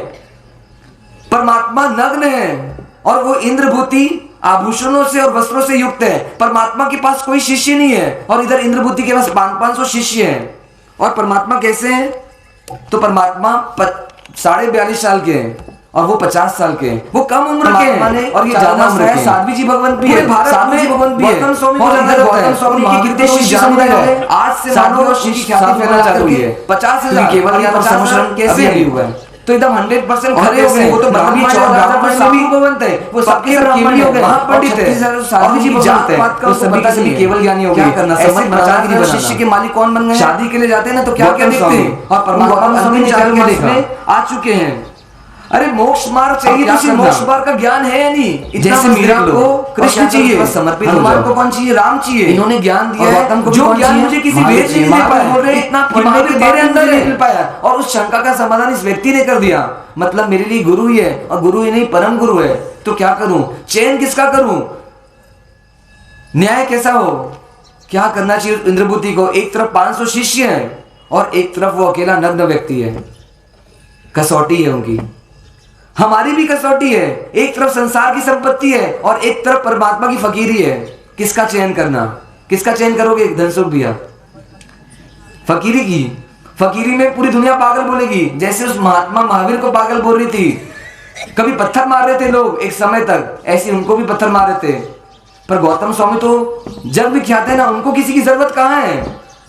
परमात्मा नग्न है और वो इंद्रभूति आभूषणों से और वस्त्रों से युक्त है। परमात्मा के पास कोई शिष्य नहीं है और इधर इंद्रभूति के पास 500 शिष्य हैं। और परमात्मा कैसे हैं, तो परमात्मा 42.5 साल के हैं और वो 50 साल के हैं, वो कम उम्र के हैं और ये ज्यादा उम्र के हैं। साध्वी जी भगवंत भी है, साध्वी जी भगवंत भी है, गौतम स्वामी को जाना जाता है, गौतम स्वामी की कितने शिष्य समुदाय है, आज से मानो शिष्य ख्याति फैलना चालू हुई है। 50,000 केवल ज्ञान समुश्रण कैसे अभी हुआ है, तो एकदम 100% खड़े हो गए। वो तो ब्राह्मण भी भगवंत है, वो सबके ब्राह्मण हो गए, महापंडित है, साध्वी जी भगवंत है, वो सभी के सभी केवल ज्ञानी हो गए। क्या करना, समझ बचा के नहीं, शिष्य के मालिक कौन बन गए। शादी के लिए जाते हैं ना, तो क्या क्या देखते हैं, और परमात्मा अंतिम चाल के देखा आ चुके हैं। अरे मोक्ष मार्ग चाहिए, तो मोक्ष मार्ग का ज्ञान है या नहीं। जैसे मीरा को कृष्ण चाहिए, समर्पित हनुमान को कौन चाहिए, राम चाहिए। इन्होंने ज्ञान दिया है, जो ज्ञान मुझे किसी वेद से नहीं दे पाया, बोल रहे इतना पढ़ने तेरे अंदर नहीं मिल पाया, और उस शंका का समाधान इस व्यक्ति ने कर दिया। मतलब मेरे लिए गुरु ही है, और गुरु ही नहीं परम गुरु है, तो क्या करूं, चयन किसका करूं, न्याय कैसा हो, क्या करना चाहिए इंद्रभूति को। एक तरफ 500 शिष्य हैं और एक तरफ वो अकेला नग्न व्यक्ति है। कसौटी है उनकी, हमारी भी कसौटी है। एक तरफ संसार की संपत्ति है और एक तरफ परमात्मा की फकीरी है। किसका चयन करना, किसका चयन करोगे धनसुख भैया, फकीरी की। फकीरी में पूरी दुनिया पागल बोलेगी, जैसे उस महात्मा महावीर को पागल बोल रही थी। कभी पत्थर मार रहे थे लोग एक समय तक, ऐसे उनको भी पत्थर मार रहे थे। पर गौतम स्वामी तो जग विख्यात है ना, उनको किसी की जरूरत कहां है,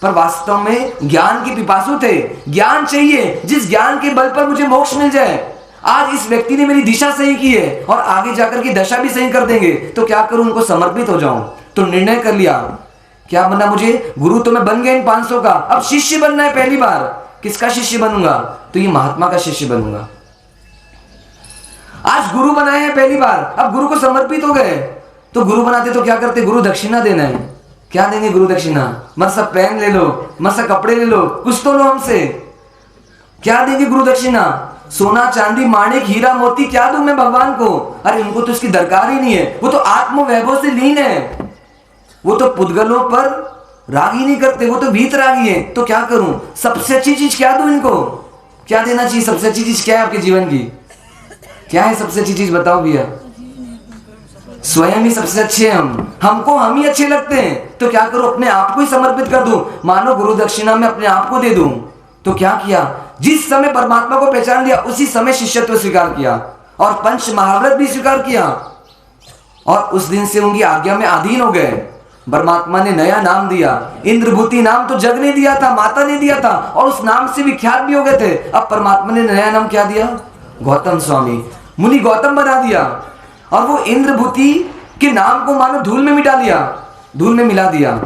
पर वास्तव में ज्ञान के पिपासु थे। ज्ञान चाहिए, जिस ज्ञान के बल पर मुझे मोक्ष मिल जाए। आज इस व्यक्ति ने मेरी दिशा सही की है और आगे जाकर की दशा भी सही कर देंगे, तो क्या करूं, उनको समर्पित हो जाऊं। तो निर्णय कर लिया, क्या बनना मुझे, गुरु तो मैं बन गया इन 500 का, अब शिष्य बनना है। पहली बार किसका शिष्य बनूंगा, तो ये महात्मा का शिष्य बनूंगा। आज गुरु बनाए हैं पहली बार, अब गुरु को समर्पित हो गए। तो गुरु बनाते तो क्या करते, गुरु दक्षिणा देना है। क्या देंगे गुरु दक्षिणा, मत सब पेन ले लो, मत सब कपड़े ले लो, कुछ तो लो हमसे। क्या देंगे गुरु दक्षिणा, सोना चांदी माणिक हीरा मोती क्या दूं मैं भगवान को। अरे उनको तो इसकी दरकार ही नहीं है, वो तो आत्म वैभव से लीन है, वो तो पुद्गलों पर राग ही नहीं करते, वो तो भीत रागी है। तो क्या करूं, सबसे अच्छी चीज क्या दूं इनको, क्या देना चाहिए, सबसे अच्छी चीज क्या है आपके जीवन की, क्या है सबसे अच्छी चीज बताओ भैया। स्वयं ही सबसे अच्छे हैं हमको हम ही अच्छे लगते हैं। तो क्या करूं, अपने आप को ही समर्पित कर दूं, मानो गुरु दक्षिणा में अपने आप को दे दूं। तो क्या किया, जिस समय परमात्मा को पहचान लिया उसी समय शिष्यत्व स्वीकार किया और पंच महाव्रत भी स्वीकार किया, और उस दिन से उनकी आज्ञा में अधीन हो गए। परमात्मा ने नया नाम दिया, इंद्रभूति नाम तो जग ने दिया था, माता ने दिया था, और उस नाम से विख्यात भी हो गए थे। अब परमात्मा ने नया नाम क्या दिया, गौतम स्वामी, मुनि गौतम बना दिया, और वो इंद्रभूति के नाम को मानो धूल में मिटा लिया, धूल में मिला दिया।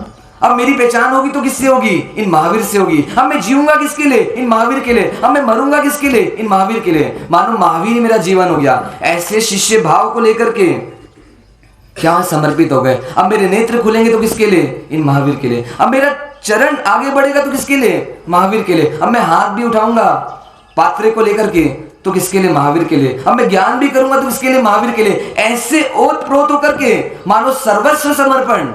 अब मेरी पहचान होगी तो किससे होगी, इन महावीर से होगी। अब मैं जीऊंगा किसके लिए, इन महावीर के लिए। अब मैं मरूंगा किसके लिए, इन महावीर के लिए। मानो महावीर ही मेरा जीवन हो गया। ऐसे शिष्य भाव को लेकर के क्या समर्पित हो गए। अब मेरे नेत्र खुलेंगे तो किसके लिए, इन महावीर के लिए। अब मेरा चरण आगे बढ़ेगा तो किसके लिए, महावीर के लिए। अब मैं हाथ भी उठाऊंगा पात्रे को लेकर के तो किसके लिए, महावीर के लिए। अब मैं ज्ञान भी करूंगा तो किसके लिए, महावीर के लिए। ऐसे ओत प्रोत होकर के मानो सर्वस्व समर्पण,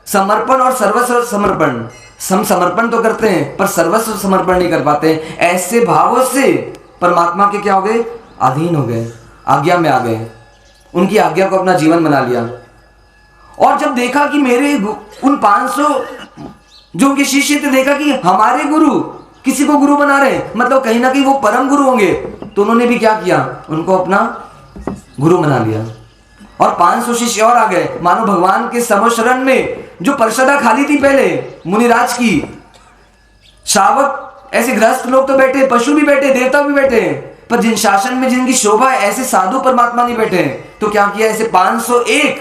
समर्पण और सर्वस्व समर्पण, हम समर्पण तो करते हैं पर सर्वस्व समर्पण नहीं कर पाते। ऐसे भावों से परमात्मा के क्या हो गए, अधीन हो गए, आज्ञा में आ गए, उनकी आज्ञा को अपना जीवन बना लिया। और जब देखा कि मेरे उन 500 जो उनके शिष्य थे, देखा कि हमारे गुरु किसी को गुरु बना रहे, मतलब कहीं ना कहीं वो परम गुरु होंगे, तो उन्होंने भी क्या किया, उनको अपना गुरु बना लिया। और 500 शिष्य और आ गए, मानो भगवान के समशरण में जो परिषदा खाली थी पहले मुनिराज की, श्रावक ऐसे गृहस्थ लोग तो बैठे, पशु भी बैठे, देवता भी बैठे, पर जिन शासन में जिनकी शोभा है ऐसे साधु परमात्मा नहीं बैठे। तो क्या किया, ऐसे 501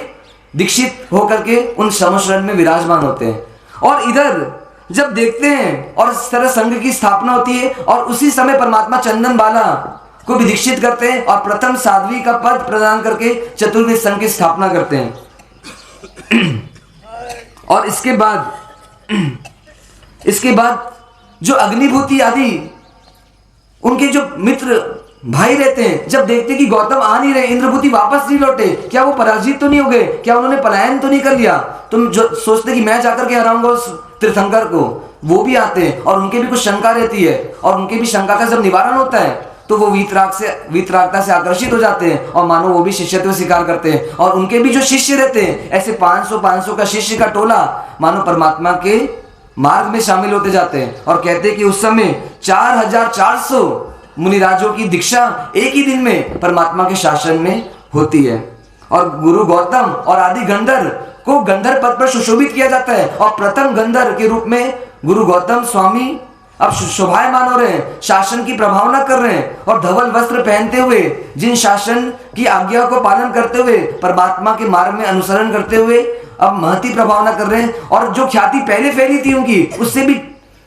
दीक्षित होकर के उन समशरण में विराजमान होते हैं। और इधर जब देखते हैं और इस तरह संघ की स्थापना होती है, और उसी समय परमात्मा चंदन बाला को भी दीक्षित करते हैं और प्रथम साध्वी का पद प्रदान करके चतुर्वेद संघ की स्थापना करते हैं। और इसके बाद जो अग्निभूति आदि उनके जो मित्र भाई रहते हैं, जब देखते कि गौतम आ नहीं रहे, इंद्रभूति वापस नहीं लौटे, क्या वो पराजित तो नहीं हो गए, क्या उन्होंने पलायन तो नहीं कर लिया, तुम जो सोचते कि मैं जाकर के हराऊंगा उस तीर्थंकर को, वो भी आते हैं और उनके भी कुछ शंका रहती है, और उनके भी शंका का जब निवारण होता है तो वो वीतरागता से आकर्षित हो जाते हैं और मानो वो भी शिष्यत्व स्वीकार करते हैं। और उनके भी जो शिष्य रहते हैं, ऐसे 500 का शिष्य का टोला मानो परमात्मा के मार्ग में शामिल होते जाते हैं। और कहते हैं कि उस समय 4400 मुनिराजों की दीक्षा एक ही दिन में परमात्मा के शासन में होती है। और गुरु गौतम और आदि गंधर्व को गंधर्व पद पर सुशोभित किया जाता है, और प्रथम गंधर्व के रूप में गुरु गौतम स्वामी अब शोभायमान हो रहे हैं, शासन की प्रभावना कर रहे हैं, और धवल वस्त्र पहनते हुए, जिन शासन की आज्ञा को पालन करते हुए, परमात्मा के मार्ग में अनुसरण करते हुए अब महती प्रभावना कर रहे हैं। और जो ख्याति पहले फैली थी उनकी, उससे भी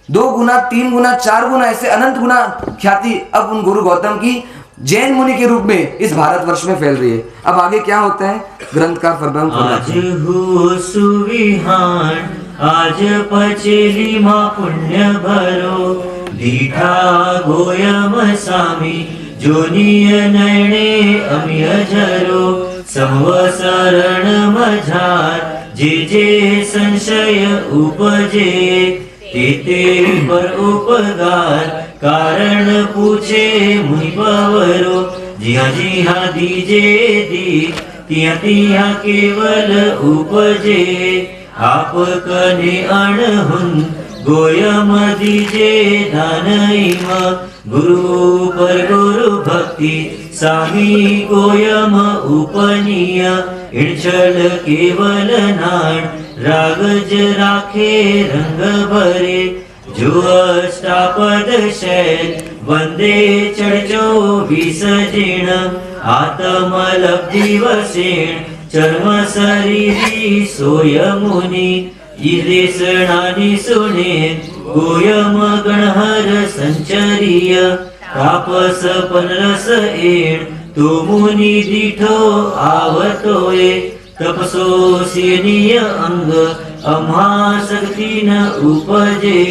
2 गुना, 3 गुना, 4 गुना, ऐसे अनंत गुना ख्याति अब उन गुरु गौतम की जैन मुनि के रूप में इस भारतवर्ष में फैल रही है। अब आगे क्या होता है, ग्रंथकार फरमान आज हो सुविहान, आज पचेली मां पुण्य भरो, दीठा गोयम सामी, जोनिय नयने अमिय झरो, संवसरण मझार, जे संशय उपजे, ते पर उपगार, कारण पूछे मुनि पवरो, जिहा दीजे दी, तिया केवल उपजे, आप कने अणहुन, गोयम दीजे दानइम, गुरु पर गुरु भक्ति, सामी गोयम उपनीय, इणछल केवल नाण, रागज राखे रंग भरे, जो अष्टापद शैल, वंदे चढ़जो 20 जीर्ण, आत्मलब्धि वसेण, चर्म शरीरी सोय मुनि, ईदेशणानि सुने, गोयम गणहर संचरीय, तापस पनरस एण, तो मुनि दीठो आवतोय, तपसो सीनीय अंग, अम्हा शक्ति न उपजे,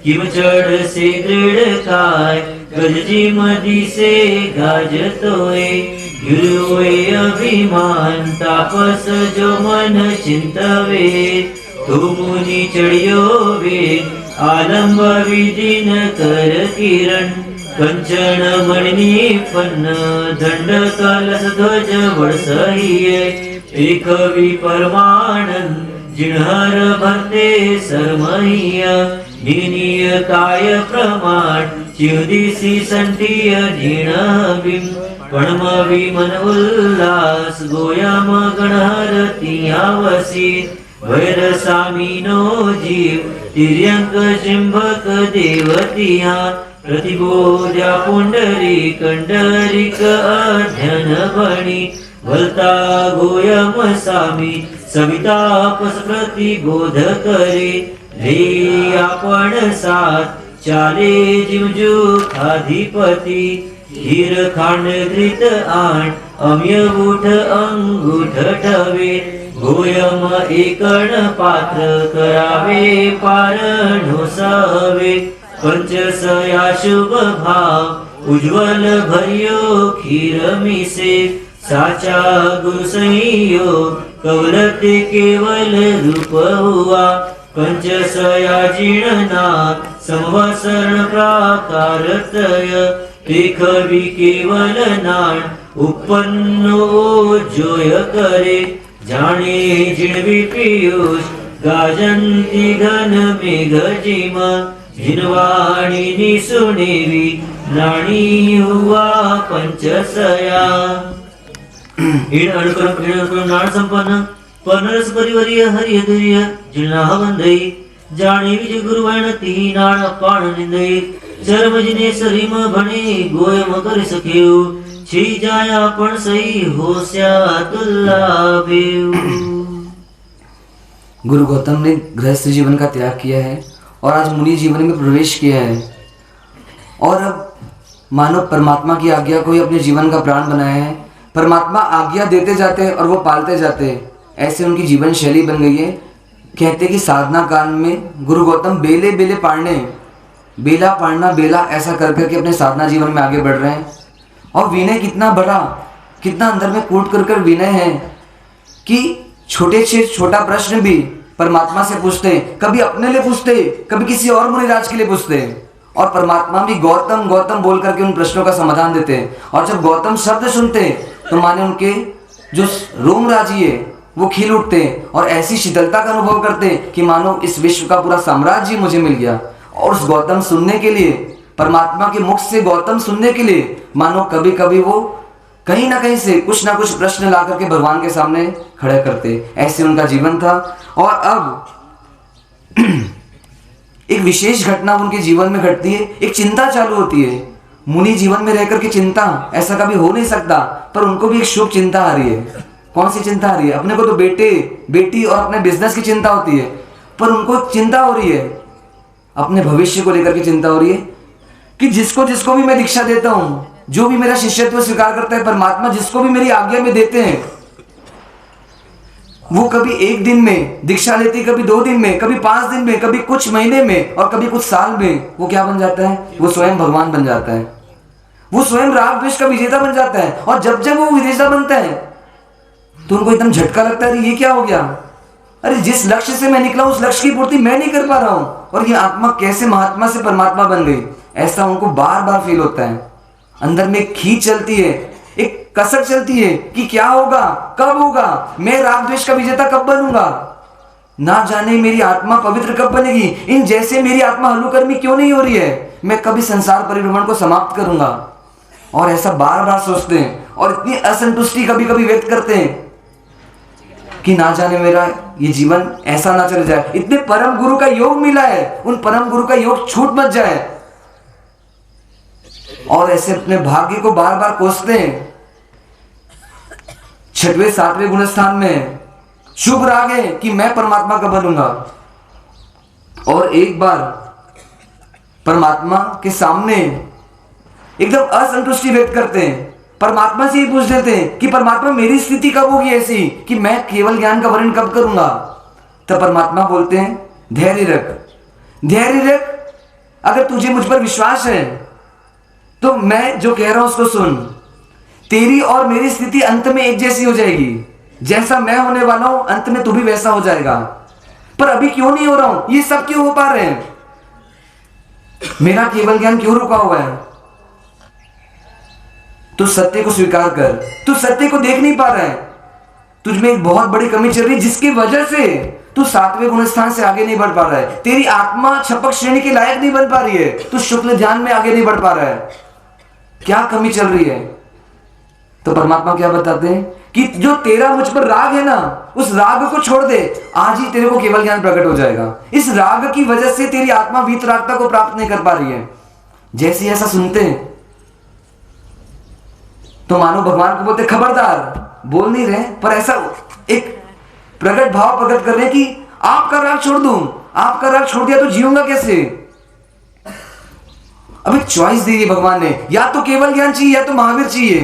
किम चढ़ से दृढ़ काय, गजजी मदी से गाजतोय, गिरोए अभिमान, तापस जो मन चिंतवे, तो मुनि चढ़ियो वेद, आलंब विदिन कर किरण, कंचन मणि पन्न, दंड कलश ध्वज वर्षहीय, एक विपरमानंद, जिणहर भरते सरमहीय, निनीय काय प्रमाण, चिवदिसी संठिय जीर्णबिम, पणम विमन उल्लास, गोयम गणहर तिया वसी, वैर सामीनो जीव, तिर्यंक शिंभक देवतिया, प्रतिबोध्या पुंडरी कंडरिक अध्ययन भणी, वलता गोयम सामी, सविता प्रतिबोध करे, ले आपण साथ, चाले जिमजू खाधिपती, हीर खांड घृत आण, अम्य बूठ अंगूठ ठवे, गोयम एकण पात्र, करावे पारणो सवे, पंचसया शुभ भाव, उज्ज्वल भर्यो खीर मिसे, साचा गुरु संयोग, कवलते केवल रूप हुआ पंच सयाजीणना संवसरण प्राकार तय देखवी केवल नाण उपन्नो जोय करे जाणे जिणवी पीयूष गाजंती घन मेघ जिम जिनवाणी सुनेवी नाणी हुआ पंचसया इन अनुक्रम नाण संपन्न पनरस परिवर्य हरिय दुर्य जिना वंदई जाणी विज गुरुवण ती नाण पाण निंदई चरम जिने सरीम भणे गोयम कर सकेऊ छी जाया पण सही होस्या तुल्ला बेऊ। गुरु गौतम ने गृहस्थ जीवन का त्याग किया है और आज मुनि जीवन में प्रवेश किया है और अब मानव परमात्मा की आज्ञा को ही अपने जीवन का प्राण बनाया है। परमात्मा आज्ञा देते जाते हैं और वो पालते जाते हैं, ऐसे उनकी जीवन शैली बन गई है। कहते कि साधना काल में गुरु गौतम बेले बेले पाड़ने, बेला पाड़ना बेला ऐसा कर करके अपने साधना जीवन में आगे बढ़ रहे हैं। और विनय कितना बड़ा, कितना अंदर में कूट कर कर विनय है कि छोटे से छोटा प्रश्न भी परमात्मा से पूछते हैं, कभी अपने लिए पूछते, कभी किसी और मुनिराज के लिए पूछते हैं और परमात्मा भी गौतम गौतम बोल करके उन प्रश्नों का समाधान देते हैं। और जब गौतम शब्द सुनते हैं तो माने उनके जो रोम राजी है वो खिल उठते हैं और ऐसी शीतलता का अनुभव करते हैं कि मानो इस विश्व का पूरा साम्राज्य मुझे मिल गया। और उस गौतम सुनने के लिए, परमात्मा के मुख से गौतम सुनने के लिए मानो कभी कभी वो कहीं ना कहीं से कुछ ना कुछ प्रश्न ला करके भगवान के सामने खड़े करते। ऐसे उनका जीवन था। और अब एक विशेष घटना उनके जीवन में घटती है, एक चिंता चालू होती है। मुनि जीवन में रहकर के चिंता ऐसा कभी हो नहीं सकता, पर उनको भी एक शुभ चिंता आ रही है। कौन सी चिंता आ रही है? अपने को तो बेटे बेटी और अपने बिजनेस की चिंता होती है, पर उनको चिंता हो रही है, अपने भविष्य को लेकर के चिंता हो रही है कि जिसको जिसको भी मैं दीक्षा देता हूँ, जो भी मेरा शिष्यत्व स्वीकार करता है, परमात्मा जिसको भी मेरी आज्ञा में देते हैं, वो कभी एक दिन में दीक्षा लेती, कभी 2 दिन में, कभी 5 दिन में, कभी कुछ महीने में और कभी कुछ साल में वो क्या बन जाता है? वो स्वयं भगवान बन जाता है। वो स्वयं राग द्वेष का विजेता बन जाता है। और जब जब वो विजेता बनता है तो उनको एकदम झटका लगता है, ये क्या हो गया? अरे जिस लक्ष्य से मैं निकला उस लक्ष्य की पूर्ति मैं नहीं कर पा रहा हूं और ये आत्मा कैसे महात्मा से परमात्मा बन गई, ऐसा उनको बार बार फील होता है। अंदर में एक खींच चलती है, एक कसक चलती है कि क्या होगा, कब होगा, मैं राग द्वेष का विजेता कब बनूंगा, ना जाने मेरी आत्मा पवित्र कब बनेगी, इन जैसे मेरी आत्मा हल्लुकर्मी क्यों नहीं हो रही है, मैं कभी संसार परिभ्रमण को समाप्त करूंगा। और ऐसा बार बार सोचते हैं और इतनी असंतुष्टि कभी कभी व्यक्त करते हैं कि ना जाने मेरा ये जीवन ऐसा ना चल जाए, इतने परम गुरु का योग मिला है, उन परम गुरु का योग छूट मत जाए। और ऐसे अपने भाग्य को बार बार कोसते हैं। 6वें 7वें गुणस्थान में शुभ राग है कि मैं परमात्मा का बनूंगा। और एक बार परमात्मा के सामने एकदम असंतुष्टि व्यक्त करते हैं, परमात्मा से ही पूछ देते हैं कि परमात्मा मेरी स्थिति कब होगी ऐसी कि मैं केवल ज्ञान का वर्णन कब करूंगा। तब परमात्मा बोलते हैं धैर्य रख, धैर्य रख, अगर तुझे मुझ पर विश्वास है तो मैं जो कह रहा हूं उसको सुन, तेरी और मेरी स्थिति अंत में एक जैसी हो जाएगी, जैसा मैं होने वाला हूं अंत में तू भी वैसा हो जाएगा। पर अभी क्यों नहीं हो रहा हूं, ये सब क्यों हो पा रहे हैं, मेरा केवल ज्ञान क्यों रुका हुआ है? तू सत्य को स्वीकार कर, तू सत्य को देख नहीं पा रहा है, तुझ में एक बहुत बड़ी कमी चल रही है जिसकी वजह से तू 7वें गुणस्थान से आगे नहीं बढ़ पा रहा है। तेरी आत्मा छपक श्रेणी के लायक नहीं बन पा रही है, तू शुक्ल ध्यान में आगे नहीं बढ़ पा रहा है, क्या कमी चल रही है? तो परमात्मा क्या बताते हैं कि जो तेरा मुझ पर राग है ना, उस राग को छोड़ दे, आज ही तेरे को केवल ज्ञान प्रकट हो जाएगा। इस राग की वजह से तेरी आत्मा वीतरागता को प्राप्त नहीं कर पा रही है। जैसे ऐसा सुनते हैं तो मानो भगवान को बोलते खबरदार, बोल नहीं रहे पर ऐसा एक प्रकट भाव प्रकट कर रहे हैं कि आपका राग छोड़ दूं, आपका राग छोड़ दिया तो जीऊंगा कैसे? अब एक चॉइस दी है भगवान ने, या तो केवल ज्ञान चाहिए या तो महावीर चाहिए।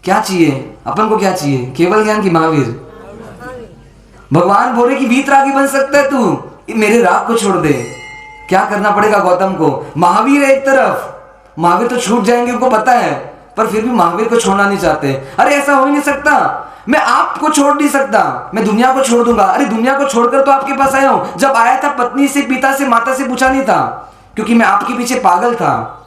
क्या चाहिए अपन को, क्या चाहिए, केवल ज्ञान की महावीर? भगवान बोले कि वीतरागी बन सकता है तू, मेरे राग को छोड़ दे। क्या करना पड़ेगा गौतम को? महावीर है एक तरफ, महावीर तो छूट जाएंगे उनको पता है, पर फिर भी महावीर को छोड़ना नहीं चाहते। अरे ऐसा हो ही नहीं सकता, मैं आपको छोड़ नहीं सकता, मैं दुनिया को छोड़ दूंगा। अरे दुनिया को छोड़कर तो आपके पास आया हूं। जब आया था पत्नी से, पिता से, माता से पूछा नहीं था, क्योंकि मैं आपके पीछे पागल था।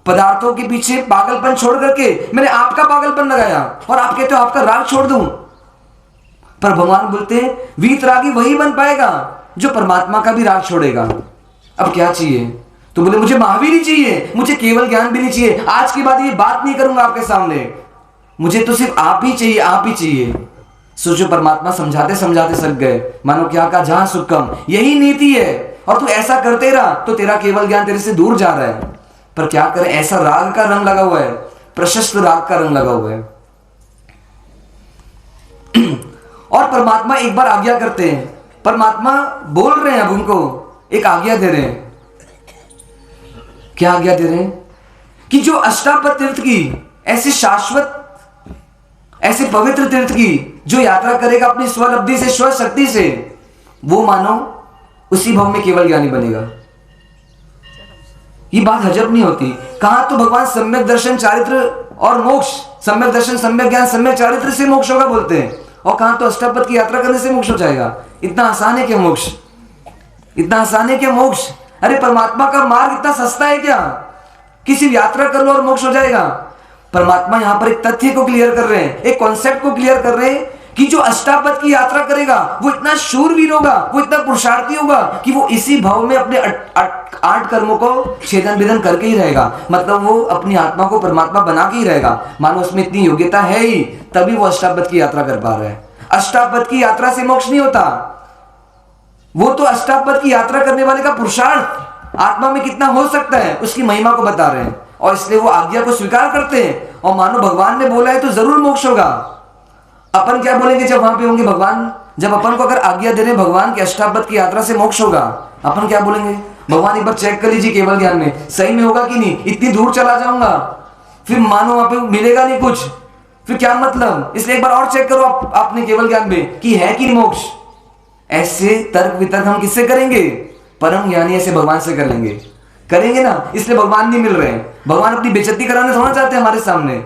पदार्थों के पीछे पागलपन छोड़ करके मैंने आपका पागलपन लगाया, और आप कहते हो आपका राग छोड़ दूं। पर भगवान बोलते हैं वीतरागी वही बन पाएगा जो परमात्मा का भी राग छोड़ेगा। अब क्या चाहिए? तो बोले मुझे महावीर ही चाहिए, मुझे केवल ज्ञान भी नहीं चाहिए, आज के बाद ये बात नहीं करूंगा आपके सामने, मुझे तो सिर्फ आप ही चाहिए, आप ही चाहिए। सोचो, परमात्मा समझाते समझाते सक गए। मानो क्या कहा, जहां सुख कम, यही नीति है, और तू ऐसा करते रहा तो तेरा केवल ज्ञान तेरे से दूर जा रहा है। पर क्या करें, ऐसा राग का रंग लगा हुआ है, प्रशस्त राग का रंग लगा हुआ है। और परमात्मा एक बार आज्ञा करते हैं, परमात्मा बोल रहे हैं, अब उनको एक आज्ञा दे रहे हैं। क्या आज्ञा दे रहे हैं? कि जो अष्टापद तीर्थ की ऐसे शाश्वत, ऐसे पवित्र तीर्थ की जो यात्रा करेगा अपनी स्वलब्धि से, स्वशक्ति से, वो मानो उसी भव में केवल ज्ञानी बनेगा। ये बात हजब नहीं होती। कहां तो भगवान सम्यक दर्शन, चारित्र और मोक्ष, सम्यक दर्शन, सम्यक ज्ञान, सम्यक चारित्र से मोक्ष होगा बोलते हैं, और कहां तो अष्टापद की यात्रा करने से मोक्ष हो जाएगा। इतना आसान है क्या मोक्ष? इतना आसान है क्या मोक्ष? अरे परमात्मा का मार्ग इतना सस्ता है क्या? किसी यात्रा कर लो और मोक्ष हो जाएगा। परमात्मा यहां पर एक तथ्य को क्लियर कर रहे हैं, एक कॉन्सेप्ट को क्लियर कर रहे हैं कि जो अष्टापद की यात्रा करेगा वो इतना शूरवीर होगा, वो इतना पुरुषार्थी होगा कि वो इसी भाव में अपने 8 कर्मों को छेदन भेदन करके ही रहेगा। मतलब वो अपनी आत्मा को परमात्मा बना के ही रहेगा। मानो उसमें इतनी योग्यता है ही, तभी वो अष्टापद की यात्रा कर पा रहा है। अष्टापद की यात्रा से मोक्ष नहीं होता, वो तो अष्टापद की यात्रा करने वाले का पुरुषार्थ आत्मा में कितना हो सकता है उसकी महिमा को बता रहे हैं, और इसलिए वो आज्ञा को स्वीकार करते हैं। और मानो भगवान ने बोला है तो जरूर मोक्ष होगा। अपन क्या बोलेंगे जब वहां पे होंगे भगवान? जब अपन को अगर आज्ञा दे रहे भगवान की अष्टापद की यात्रा से मोक्ष होगा, अपन क्या बोलेंगे? भगवान एक बार चेक कर लीजिए केवल ज्ञान में सही में होगा कि नहीं। इतनी दूर चला जाऊंगा, फिर मानो वहां पे मिलेगा नहीं कुछ, फिर क्या मतलब? इसलिए एक बार और चेक करो आपने केवल ज्ञान में कि है कि मोक्ष। ऐसे तर्क वितर्क हम किससे करेंगे? परम ज्ञानी ऐसे भगवान से कर लेंगे, करेंगे ना। इसलिए भगवान नहीं मिल रहे हैं। भगवान अपनी बेइज्जती कराना थोड़ा चाहते हैं हमारे सामने।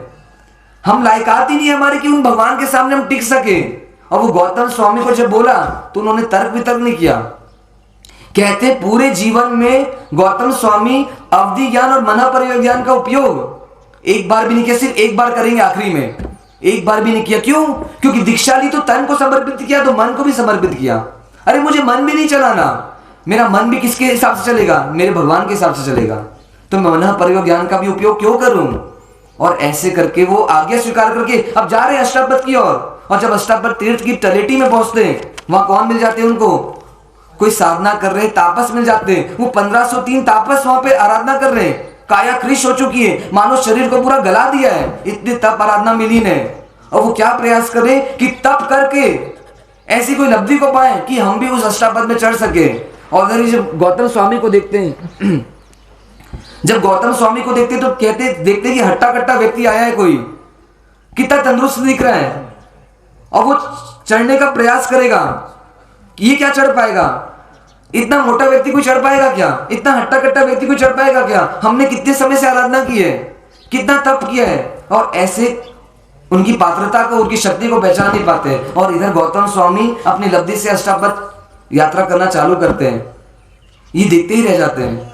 हम लायकात ही नहीं है हमारे कि उन भगवान के सामने हम टिक सके। और वो गौतम स्वामी को जब बोला तो उन्होंने तर्क वितर्क नहीं किया। कहते पूरे जीवन में गौतम स्वामी अवधि ज्ञान और मन प्रयोग ज्ञान का उपयोग एक बार भी नहीं किया, सिर्फ एक बार करेंगे आखिरी में, एक बार भी नहीं किया। क्यों? क्योंकि दीक्षा ली तो तन को समर्पित किया तो मन को भी समर्पित किया। अरे मुझे मन भी नहीं चलाना, मेरा मन भी किसके हिसाब से चलेगा? मेरे भगवान के हिसाब से चलेगा। तो मैं मन प्रयोग ज्ञान का भी उपयोग क्यों करूं? और ऐसे करके वो आज्ञा स्वीकार करके अब जा रहे हैं अष्टापद की ओर। और जब अष्टापद तीर्थ की तलेटी में पहुंचते हैं, वहां कौन मिल जाते हैं उनको? कोई साधना कर रहे तापस मिल जाते हैं। वो 1503 तापस वहां पे आराधना कर रहे हैं। काया कृश हो चुकी है, मानो शरीर को पूरा गला दिया है, इतनी तप आराधना मिली ने। और वो क्या प्रयास करे कि तप करके ऐसी कोई लब्धि को पाए कि हम भी उस अष्टापद में चढ़ सके। और अगर जब गौतम स्वामी को देखते हैं जब गौतम स्वामी को देखते तो देखते कि हट्टा कट्टा व्यक्ति आया है, कोई कितना तंदुरुस्त दिख रहा है, और वो चढ़ने का प्रयास करेगा कि ये क्या चढ़ पाएगा? इतना मोटा व्यक्ति कोई चढ़ पाएगा क्या? इतना हट्टा कट्टा व्यक्ति कोई चढ़ पाएगा क्या? हमने कितने समय से आराधना की है, कितना तप किया है, और ऐसे उनकी पात्रता को, उनकी शक्ति को पहचान नहीं पाते। और इधर गौतम स्वामी अपनी लब्धि से अष्टापद यात्रा करना चालू करते हैं, ये देखते ही रह जाते हैं।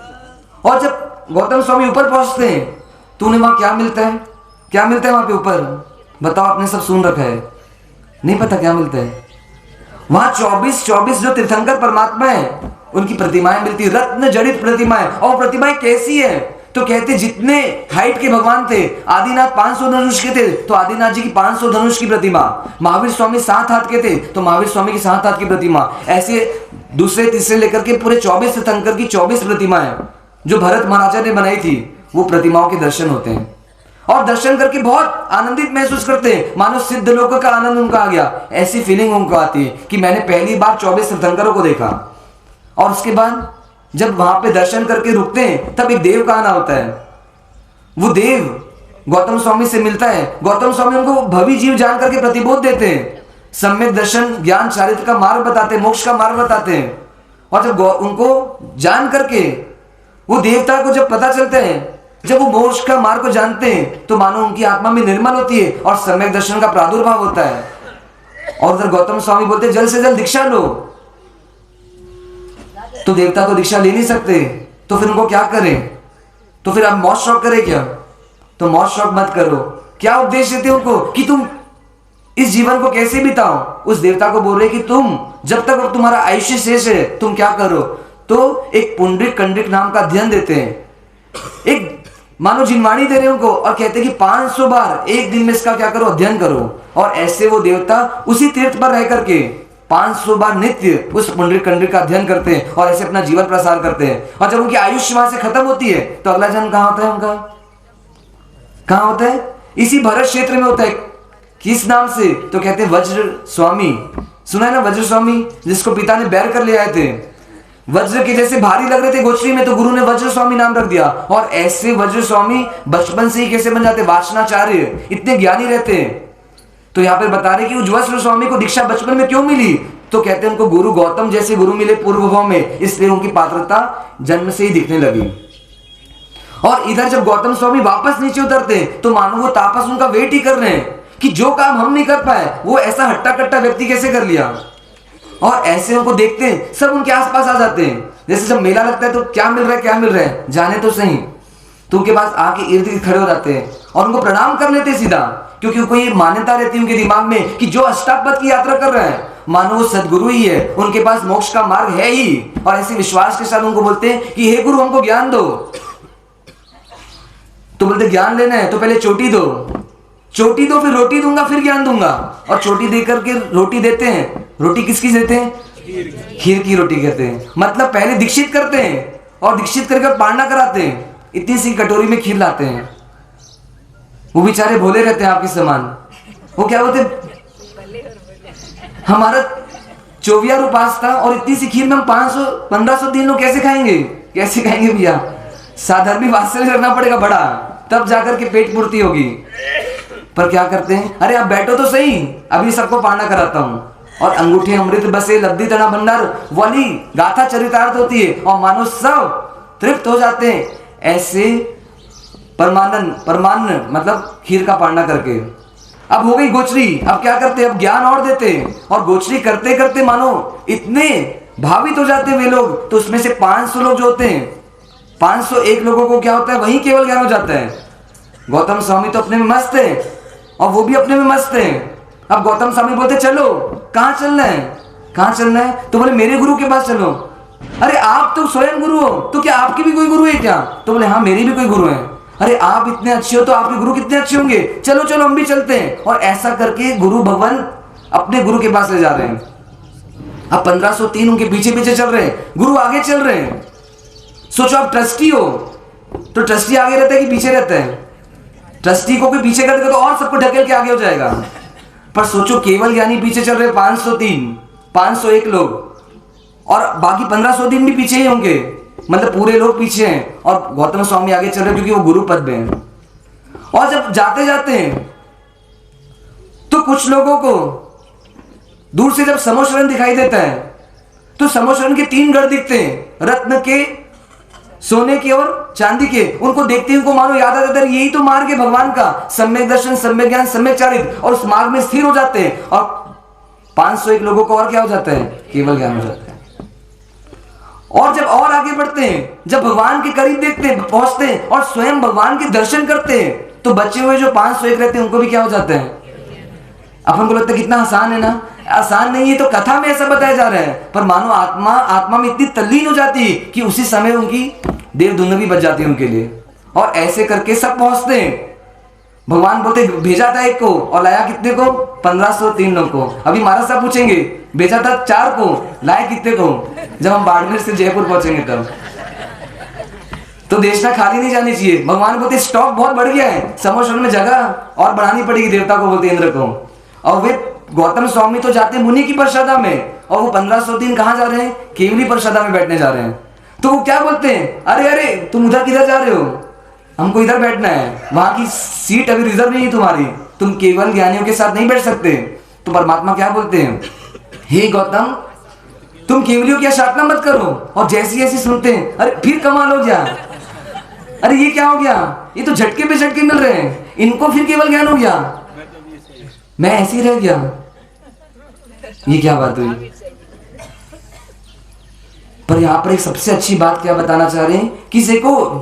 और जब गौतम स्वामी ऊपर पहुंचते हैं तो उन्हें वहां क्या मिलता है? क्या मिलता है वहां पे ऊपर? बताओ, आपने सब सुन रखा है, नहीं पता क्या मिलता है? वहां 24 जो तीर्थंकर परमात्मा है उनकी प्रतिमाएं मिलती, रत्न जड़ित प्रतिमाएं। और प्रतिमाएं कैसी है? तो कहते जितने हाइट के भगवान थे, आदिनाथ 500 धनुष के थे तो आदिनाथ जी की 500 धनुष की प्रतिमा, महावीर स्वामी 7 हाथ के थे तो महावीर स्वामी की 7 हाथ की प्रतिमा, ऐसे दूसरे तीसरे लेकर के पूरे 24 तीर्थंकर की 24 प्रतिमाएं जो भरत महाराजा ने बनाई थी, वो प्रतिमाओं के दर्शन होते हैं। और दर्शन करके बहुत आनंदित महसूस करते हैं, मानो सिद्ध लोगों का आनंद उनको आ गया। ऐसी फीलिंग उनको आती है कि मैंने पहली बार 24 तीर्थंकरों को देखा। और उसके बाद जब वहां पे दर्शन करके रुकते हैं तब एक देव का आना होता है। वो देव गौतम स्वामी से मिलता है। गौतम स्वामी उनको भवी जीव जान करके प्रतिबोध देते हैं, सम्यक दर्शन ज्ञान चारित्र का मार्ग बताते हैं, मोक्ष का मार्ग बताते हैं। और जब उनको जान करके वो देवता को जब पता चलता है, जब वो मोक्ष का मार्ग को जानते हैं, तो मानो उनकी आत्मा में निर्मल होती है और सम्यक दर्शन का प्रादुर्भाव होता है। और उधर गौतम स्वामी बोलते जल्द से जल्द दीक्षा लो। तो देवता तो दीक्षा ले नहीं सकते, तो फिर उनको क्या करें? तो फिर आप मौत शौक करें क्या? तो मौत शौक मत करो। क्या उपदेश देते उनको कि तुम इस जीवन को कैसे बिताओ? उस देवता को बोल रहे कि तुम जब तक तुम्हारा आयुष्य शेष है तुम क्या करो? तो एक पुंडरिक कंडरिक नाम का अध्ययन देते हैं, एक मानो जिनवाणी दे रहे हैं उनको, और कहते हैं कि 500 बार एक दिन में इसका क्या करो? अध्ययन करो। और ऐसे वो देवता उसी तीर्थ पर रह करके 500 बार नित्य उस पुंडरिक कंडरिक का अध्ययन करते हैं और ऐसे अपना जीवन प्रसार करते हैं। और जब उनकी आयुष्य वहां से खत्म होती है तो अगला जन्म कहां होता है उनका? कहां होता है? इसी भरत क्षेत्र में होता है। किस नाम से? तो कहते हैं वज्र स्वामी। सुना है ना वज्र स्वामी, जिसको पिता ने बैर कर ले आए थे, वज्र के जैसे भारी लग रहे थे गोचरी में, तो गुरु ने वज्र स्वामी नाम रख दिया। और ऐसे वज्र स्वामी बचपन से ही कैसे बन जाते? वासनाचार्य, इतने ज्ञानी रहते हैं। तो यहाँ पर बता रहे कि उस वज्र स्वामी को दीक्षा बचपन में क्यों मिली? तो कहते हैं उनको गुरु गौतम जैसे गुरु मिले पूर्व भाव में, इसलिए उनकी पात्रता जन्म से ही दिखने लगी। और इधर जब गौतम स्वामी वापस नीचे उतरते हैं तो मानो वो तापस उनका वेट ही कर रहे हैं कि जो काम हम नहीं कर पाए वो ऐसा हट्टा कट्टा व्यक्ति कैसे कर लिया। और ऐसे उनको देखते हैं, सब उनके आसपास आ जाते हैं। जैसे जब मेला लगता है तो क्या मिल रहा है, क्या मिल रहा है, जाने तो सही, तो उनके पास आके इर्द गिर्द खड़े हो जाते हैं और उनको प्रणाम कर लेते हैं सीधा, क्योंकि उनको ये मान्यता रहती है उनके दिमाग में कि जो अष्टापद की यात्रा कर रहा है मानो वो सदगुरु ही है, उनके पास मोक्ष का मार्ग है ही। और ऐसे विश्वास के साथ उनको बोलते हैं कि हे गुरु हमको ज्ञान दो। तो बोलते ज्ञान लेना है तो पहले चोटी दो, चोटी दो फिर रोटी दूंगा फिर ज्ञान दूंगा। और चोटी दे करके रोटी देते हैं। रोटी किसकी देते हैं? खीर की रोटी कहते हैं। मतलब पहले दीक्षित करते हैं और दीक्षित करके पारणा कराते हैं, इतनी सी कटोरी में खीर लाते हैं। वो बेचारे भोले रहते हैं आपके समान। वो क्या बोलते, हमारा 24 उपास था और इतनी सी खीर में हम 500-1500 दिन लोग कैसे खाएंगे? कैसे खाएंगे भैया? साधर्मी वात्सल्य करना पड़ेगा बड़ा, तब जाकर के पेट पूर्ति होगी। पर क्या करते हैं, अरे आप बैठो तो सही, अभी सबको पारणा कराता हूं। और अंगूठे अमृत बसे लब्धि तना भंडार वाली गाथा चरितार्थ होती है और मानो सब तृप्त हो जाते हैं ऐसे परमान्न मतलब खीर का पारणा करके। अब हो गई गोचरी, अब क्या करते हैं, अब ज्ञान और देते हैं। और गोचरी करते करते मानो इतने भावित हो जाते हैं वे लोग, तो उसमें से 500 लोग जो होते हैं, 501 लोगों को क्या होता है, वही केवल ज्ञान हो जाता है। गौतम स्वामी तो अपने में मस्त है और वो भी अपने में मस्त है। अब गौतम स्वामी बोलते चलो, कहाँ चलना है, कहाँ चलना है? तो बोले मेरे गुरु के पास चलो। अरे आप तो स्वयं गुरु हो, तो क्या आपके भी कोई गुरु है क्या? तो बोले हाँ मेरी भी कोई गुरु है। अरे आप इतने अच्छे हो तो आपके गुरु कितने अच्छे होंगे, चलो चलो हम भी चलते हैं। और ऐसा करके गुरु भगवान अपने गुरु के पास ले जा रहे हैं। अब 1503 उनके पीछे पीछे चल रहे हैं, गुरु आगे चल रहे हैं। सोचो आप ट्रस्टी हो तो ट्रस्टी आगे रहता है कि पीछे रहता है? ट्रस्टी को कोई पीछे कर देगा तो और सबको ढकेल के आगे हो जाएगा। पर सोचो केवल ज्ञानी पीछे चल रहे 503, 501 लोग, और बाकी 1503 भी पीछे ही होंगे, मतलब पूरे लोग पीछे हैं और गौतम स्वामी आगे चल रहे क्योंकि वो गुरु पद में हैं। और जब जाते जाते हैं तो कुछ लोगों को दूर से जब समोशरण दिखाई देता है तो समोशरण के 3 गढ़ दिखते हैं, रत्न के, सोने के और चांदी के। उनको देखते ही उनको मानो याद आ जाता है यही तो मार्ग है भगवान का, सम्यक दर्शन, सम्यक ज्ञान, सम्यक चारित्र, और उस मार्ग में स्थिर हो जाते हैं। और 501 लोगों को और क्या हो जाता है, केवल ज्ञान हो जाता है। और जब और आगे बढ़ते हैं, जब भगवान के करीब देखते हैं, पहुंचते हैं और स्वयं भगवान के दर्शन करते हैं, तो बचे हुए जो 501 रहते हैं उनको भी क्या हो जाता है। अपन को लगता है कितना आसान है ना, आसान नहीं है, तो कथा में ऐसा बताया जा रहा है। पर मानो आत्मा में इतनी तल्लीन हो जाती है कि उसी समय उनकी देव धुन भी बच जाती है उनके लिए। और ऐसे करके सब पहुंचते हैं। भगवान बोलते भेजा था 1 को और लाया कितने को, 1503 लोग को। अभी महाराज साहब पूछेंगे भेजा था 4 को, लाए कितने को, जब हम बाड़मेर से जयपुर पहुंचेंगे तब। तो देशना खाली नहीं जानी चाहिए। भगवान बोलते स्टॉक बहुत बढ़ गया है, समोशरण में जगह और बढ़ानी पड़ेगी, देवता को बोलते इंद्र को। और वे गौतम स्वामी तो जाते मुनि की परिषदा में, और वो 1503 कहाँ जा रहे हैं, केवली परिषदा में बैठने जा रहे हैं। तो वो क्या बोलते हैं, अरे अरे तुम उधर किधर जा रहे हो, हमको इधर बैठना है, वहां की सीट अभी रिजर्व नहीं है तुम्हारी, तुम केवल ज्ञानियों के साथ नहीं बैठ सकते। तो परमात्मा क्या बोलते हैं, हे गौतम तुम केवलियों की आशाटना मत करो। और जैसी ऐसी सुनते हैं, अरे फिर कमाल हो गया, अरे ये क्या हो गया, ये तो झटके पे झटके मिल रहे हैं, इनको फिर केवल ज्ञान हो गया, मैं ऐसे ही रह गया। ये क्या बात हुई? पर यहाँ पर एक सबसे अच्छी बात क्या बताना चाह रहे हैं कि देखो,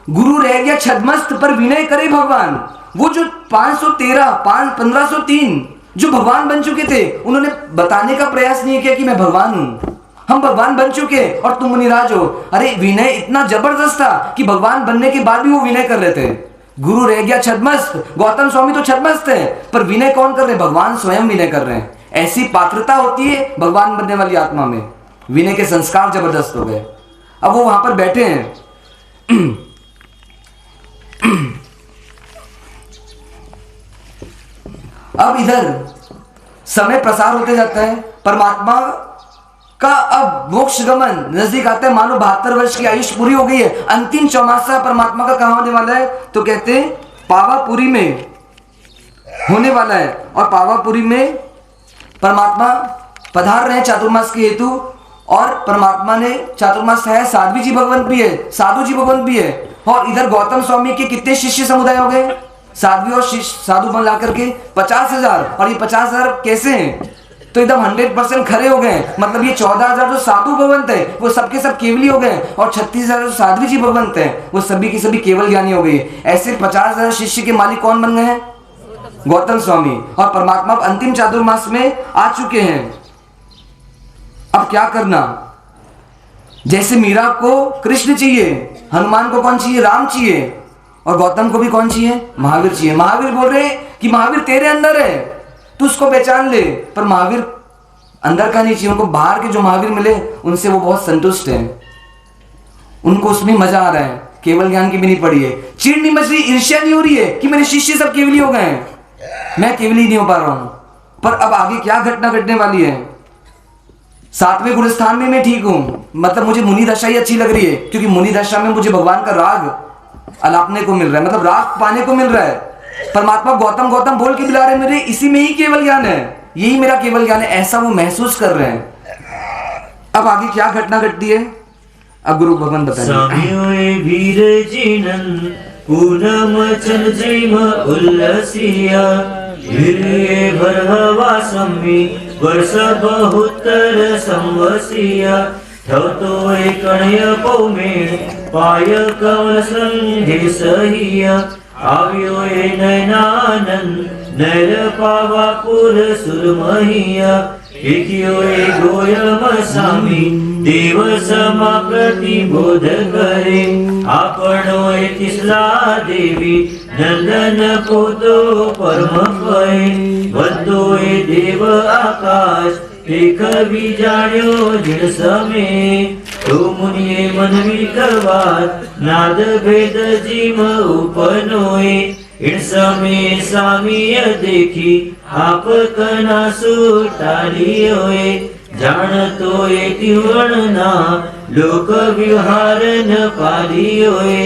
गुरु रह गया छद्मस्त पर विनय करे भगवान। वो जो 1503 जो भगवान बन चुके थे, उन्होंने बताने का प्रयास नहीं किया कि मैं भगवान हूं, हम भगवान बन चुके और तुम मुनिराज हो। अरे विनय इतना जबरदस्त था कि भगवान बनने के बाद भी वो विनय कर रहे थे। गुरु रह गया छद्मस्त, गौतम स्वामी तो छद्मस्त है, पर विनय कौन कर रहे? भगवान स्वयं विनय कर रहे हैं। ऐसी पात्रता होती है भगवान बनने वाली आत्मा में। विनय के संस्कार जबरदस्त हो गए। अब वो वहां पर बैठे हैं। अब इधर समय प्रसार होते जाता है, परमात्मा का अब मोक्ष गमन नजदीक आता है। मानो 72 वर्ष की आयुष पूरी हो गई है। अंतिम चौमासा परमात्मा का कहां होने वाला है? तो कहते हैं पावापुरी में होने वाला है। और पावापुरी में परमात्मा पधार रहे हैं चातुर्मास के हेतु। और परमात्मा ने चातुर्मास है, साध्वी जी भगवंत भी है, साधु जी भगवंत भी है। और इधर गौतम स्वामी के कितने शिष्य समुदाय हो गए? साध्वी और शिष्य साधु बन करके 50,000। और ये 50,000 कैसे हैं? तो एकदम 100% खड़े हो गए। मतलब ये 14,000 जो साधु भगवंत है वो सबके सब केवली हो गए, और 36,000 जो साध्वी जी भगवंत है वो सभी के सभी केवल ज्ञानी हो गए। ऐसे 50,000 शिष्य के मालिक कौन बन गए हैं? गौतम स्वामी। और परमात्मा अंतिम चातुर्मास में आ चुके हैं। अब क्या करना? जैसे मीरा को कृष्ण चाहिए, हनुमान को कौन चाहिए? राम चाहिए। और गौतम को भी कौन चाहिए? महावीर चाहिए। महावीर बोल रहे कि महावीर तेरे अंदर है, तू उसको पहचान ले। पर महावीर अंदर का नहीं चाहिए, उनको बाहर के जो महावीर मिले उनसे वो बहुत संतुष्ट हैं। उनको उसमें मजा आ रहा है, केवल ज्ञान की भी नहीं पड़ी है। चिड़ नहीं मच रही, ईर्ष्या नहीं हो रही है कि मेरे शिष्य सब केवली हो गए हैं, मैं केवली नहीं हो पा रहा हूं। पर अब आगे क्या घटना घटने वाली है? 7वें गुरुस्थान में मैं ठीक हूं, मतलब मुझे मुनि दशा ही अच्छी लग रही है, क्योंकि मुनि दशा में मुझे भगवान का राग अलापने को मिल रहा है, मतलब राग पाने को मिल रहा है। परमात्मा गौतम गौतम बोल के बुला रहे, मेरे इसी में ही केवल ज्ञान है, यही मेरा केवल ज्ञान है, ऐसा वो महसूस कर रहे हैं। अब आगे क्या घटना घटती है? अब गुरु भगवान बताएंगे। वीर जीनन पूनम चंद्रिम उल्लसिया वीर्ये भरवा सम्मी वर्ष बहुतर संवसिया ठवतो एकण्य पौमेण पाय कवल संधि सहिया આવ્યો એ નયનાનંદ નર પાવાપુર સુરમહિયા વિખ્યો એ ગોયમ સામી દેવ સમા પ્રતિબોધ કરે આપણો એ તિસલા દેવી નંદન પોતો પરમ ભય વધતો એ દેવ આકાશ એક વિજાણ્યો જીણ સમે તો મુનિએ મન વિકવાત નાદ ભેદ જીમ ઉપનોએ इन समे सामीय देखी आप कना सुटालियोए जाणतो ए तिवणना लोक विहार न पालियोए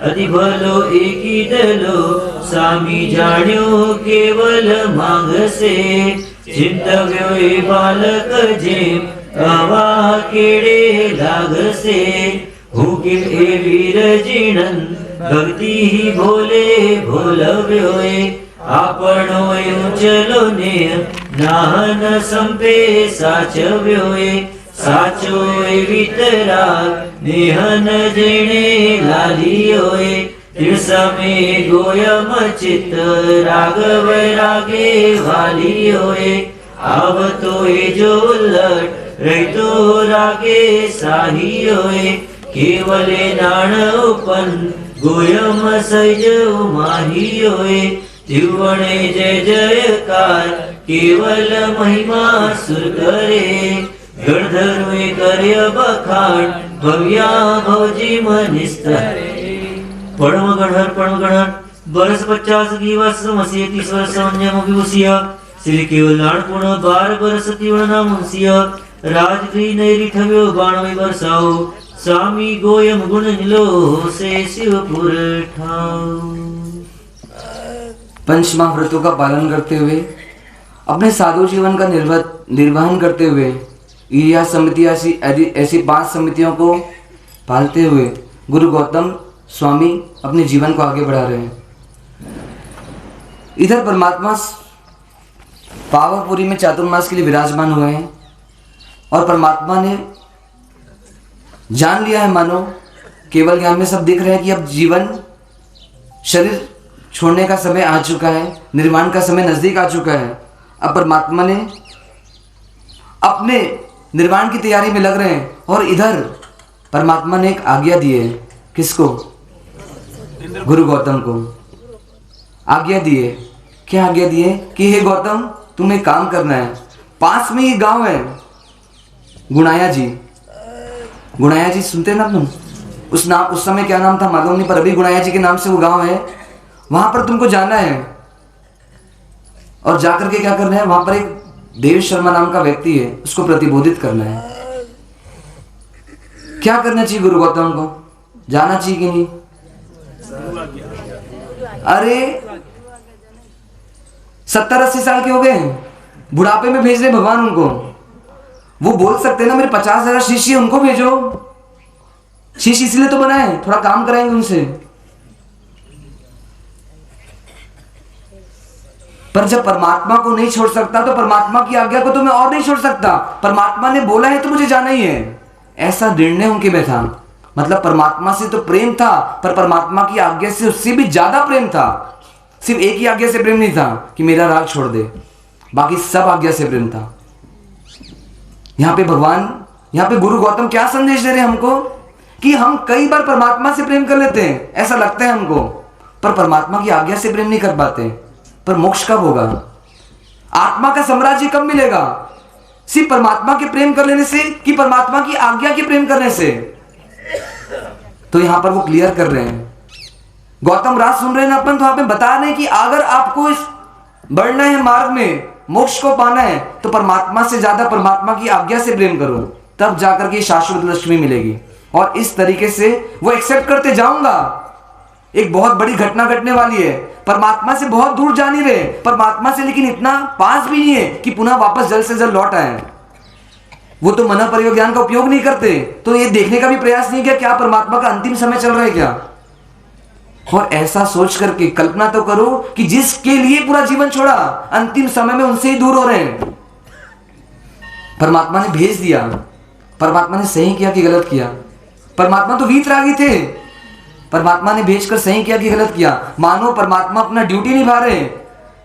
अति भलो एकी दलो सामी जाण्यो केवल मांगसे चिंतव्यो ए बालक जेम आवा केड़े लागसे हूँ किम ए वीर जीणन भक्ति ही भोले भोलव्योए आपणो उचलो ने नाहन संपे साचव्योए साचो वितरा नेहन जेणे लालियोए तिरसमे गोयम चित्त राघव रागे वालियोए आवतो जो उलट रहितो रागे साहियोए केवले नाण उपन गोयम सज माहियोए त्रिवणे जय जयकार केवल महिमा सुर करे गणधर्वे कर्य बखाण भव्या भवजी मनिस्तरे परम गणहर वर्ष 50 की वर्ष मसीह 30 वर्ष संयम विभूषिया श्री केवल नाणपुण 12 वर्ष तिवणना मुंसिया राजगृह नैरी ठव्यो बाणवे वर्षाओ स्वामी गोयम गुण नीलो से शिवपुर ठाव। पंचमहाव्रतों का पालन करते हुए अपने साधु जीवन का निर्वहन करते हुए यह समिति ऐसी 5 समितियों को पालते हुए गुरु गौतम स्वामी अपने जीवन को आगे बढ़ा रहे हैं। इधर परमात्मा पावकपुरी में चातुर्मास के लिए विराजमान हुए हैं और परमात्मा ने जान लिया है, मानो केवल ज्ञान में सब दिख रहे हैं कि अब जीवन शरीर छोड़ने का समय आ चुका है, निर्वाण का समय नजदीक आ चुका है। अब परमात्मा ने अपने निर्वाण की तैयारी में लग रहे हैं और इधर परमात्मा ने एक आज्ञा दी है। किसको? गुरु गौतम को आज्ञा दी है। क्या आज्ञा दी है? कि हे गौतम, तुम्हें काम करना है। पास में ही गांव है गुणाया जी। गुणाया जी सुनते हैं ना तुम? उस समय क्या नाम था मालूम नहीं, पर अभी गुणाया जी के नाम से वो गांव है। वहां पर तुमको जाना है और जाकर के क्या करना है, वहां पर एक देव शर्मा नाम का व्यक्ति है, उसको प्रतिबोधित करना है। क्या करना चाहिए गुरु गौतम को? जाना चाहिए कि नहीं? अरे 70-80 साल के हो गए, बुढ़ापे में भेज रहे भगवान उनको। वो बोल सकते हैं ना मेरे 50,000 शिष्य, उनको भेजो। शिष्य इसलिए तो बनाए, थोड़ा काम कराएंगे उनसे। पर जब परमात्मा को नहीं छोड़ सकता तो परमात्मा की आज्ञा को तो मैं और नहीं छोड़ सकता। परमात्मा ने बोला है तो मुझे जाना ही है, ऐसा निर्णय उनके में था। मतलब परमात्मा से तो प्रेम था, पर परमात्मा की आज्ञा से उससे भी ज्यादा प्रेम था। सिर्फ एक ही आज्ञा से प्रेम नहीं था कि मेरा राग छोड़ दे, बाकी सब आज्ञा से प्रेम था। यहां पे भगवान, यहां पे गुरु गौतम क्या संदेश दे रहे हैं हमको? कि हम कई बार परमात्मा से प्रेम कर लेते हैं, ऐसा लगता है हमको, पर परमात्मा की आज्ञा से प्रेम नहीं कर पाते। पर मोक्ष कब होगा? आत्मा का साम्राज्य कब मिलेगा? सिर्फ परमात्मा के प्रेम कर लेने से कि परमात्मा की आज्ञा के प्रेम करने से? तो यहां पर वो क्लियर कर रहे हैं। गौतम राज सुन रहे हैं ना अपन, तो वहां पे बता रहे हैं कि अगर आपको इस बढ़ना है मार्ग में, मोक्ष को पाना है, तो परमात्मा से ज्यादा परमात्मा की आज्ञा से प्रेम करो, तब जाकर के शाश्वत लक्ष्मी मिलेगी। और इस तरीके से वो एक्सेप्ट करते जाऊंगा। एक बहुत बड़ी घटना घटने वाली है, परमात्मा से बहुत दूर जा नहीं रहे, परमात्मा से लेकिन इतना पास भी नहीं है कि पुनः वापस जल्द से जल्द लौट आए। वो तो मन प्रयोग ज्ञान का उपयोग नहीं करते, तो ये देखने का भी प्रयास नहीं किया क्या परमात्मा का अंतिम समय चल रहा है क्या। और ऐसा सोच करके कल्पना तो करो कि जिसके लिए पूरा जीवन छोड़ा, अंतिम समय में उनसे ही दूर हो रहे हैं। परमात्मा ने भेज दिया। परमात्मा ने सही किया कि गलत किया? परमात्मा तो वीतरागी थे, परमात्मा ने भेजकर सही किया कि गलत किया? मानो परमात्मा अपना ड्यूटी निभा रहे हैं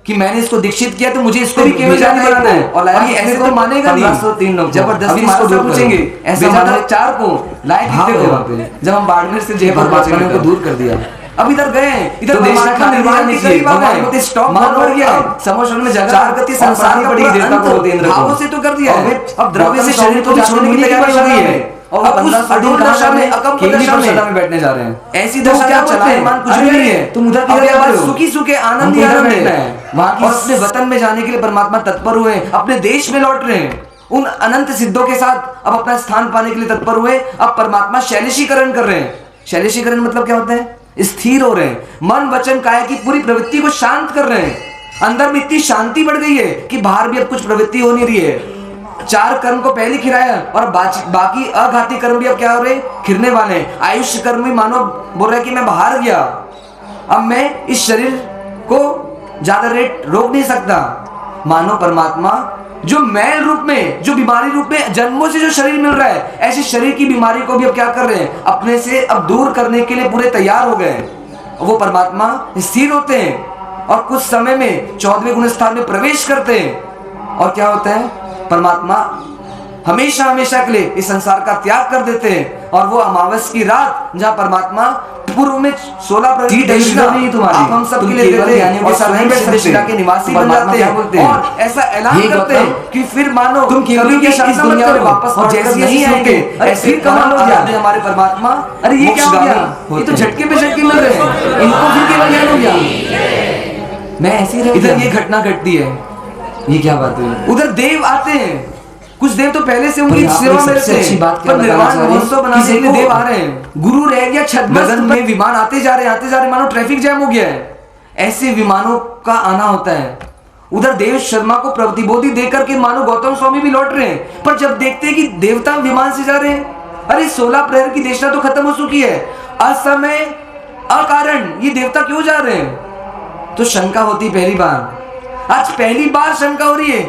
कि मैंने इसको दीक्षित किया तो मुझे इसको भी केवल जाने बनाना है। और ये ऐसे तो मानेगा नहीं। 1503 लोग जबरदस्ती इसको दूर पूछेंगे, ऐसा मानो 4 को लायक दिखते थे। जब हम बाड़मेर से जयपुर परमात्मा को दूर कर दिया। अब इधर गए, इधर परमात्मा निर्माण की करीब आ गए, स्टॉक बहुत बढ़ गया, समोशन में जगह 4 गति संसार की पड़ी देवता को होते हैं, भावों से तो कर दिया है। अब द्रव्य से शरीर को छोड़ने की तैयारी हो गई है और अब उस अडूर दशा में, अकम दशा में बैठने जा रहे हैं। ऐसी दशा क्या चलायमान कुछ भी नहीं है। तुम उधर किधर जा रहे हो? सुखी सुखे आनंद ही आनंद है। वहां की अपने वतन में जाने के लिए परमात्मा तत्पर हुए, अपने देश में लौट रहे हैं, उन अनंत सिद्धों के साथ अब अपना स्थान पाने के लिए तत्पर हुए। अब परमात्मा शैलेशीकरण कर रहे हैं। शैलेशीकरण मतलब क्या होता है? स्थिर हो रहे हैं, मन वचन काया की पूरी प्रवृत्ति को शांत कर रहे हैं। अंदर में इतनी शांति बढ़ गई है कि बाहर भी अब कुछ प्रवृत्ति हो नहीं रही है। 4 कर्म को पहले खिलाया और बाकी अघाती कर्म भी अब क्या हो रहे? खिरने वाले हैं। आयुष्य कर्म भी मानो बोल रहा है कि मैं बाहर गया, अब मैं इस शरीर को ज्यादा रेट रोक नहीं सकता। मानो परमात्मा जो मैल रूप में, जो बीमारी रूप में जन्मों से जो शरीर मिल रहा है, ऐसे शरीर की बीमारी को भी अब क्या कर रहे हैं? अपने से अब दूर करने के लिए पूरे तैयार हो गए। वो परमात्मा स्थिर होते हैं और कुछ समय में 14वें गुण स्थान में प्रवेश करते हैं। और क्या होता है? परमात्मा हमेशा हमेशा के लिए इस संसार का त्याग कर देते हैं। और वो अमावस की रात जहाँ परमात्मा पूर्व में 16 नहीं तुम्हारी, आप हम सब के लिए देते हैं और स्वयं सिद्धशिला के निवासी बन जाते हैं और ऐसा ऐलान करते हैं कि फिर मानो तुम केवल की इस दुनिया में वापस और जैसे नहीं आएंगे ऐसे ही कमाल हो गया हमारे परमात्मा। अरे ये क्या हो गया? ये तो झटके पे झटके मिल रहे हैं, इनको फिर केवल ज्ञान हो गया। मैं ऐसी इधर ये घटना घटती है, ये क्या बात है? उधर देव आते हैं, कुछ देव तो पहले से उनकी सेवा में रहते हैं, पर निर्वाण महोत्सव बनाने के लिए देव आ रहे हैं। गुरु रह गया छत गगन में, विमान आते जा रहे, मानो ट्रैफिक जैम हो गया है। ऐसे विमानों का आना होता है। उधर देव शर्मा को प्रतिबोधि देकर के मानो गौतम स्वामी भी लौट रहे हैं, पर जब देखते हैं कि देवता विमान से जा रहे हैं, अरे 16 प्रहर की देशना तो खत्म हो चुकी है, असमय अकारण ये देवता क्यों जा रहे हैं? तो शंका होती पहली बार। आज पहली बार शंका हो रही है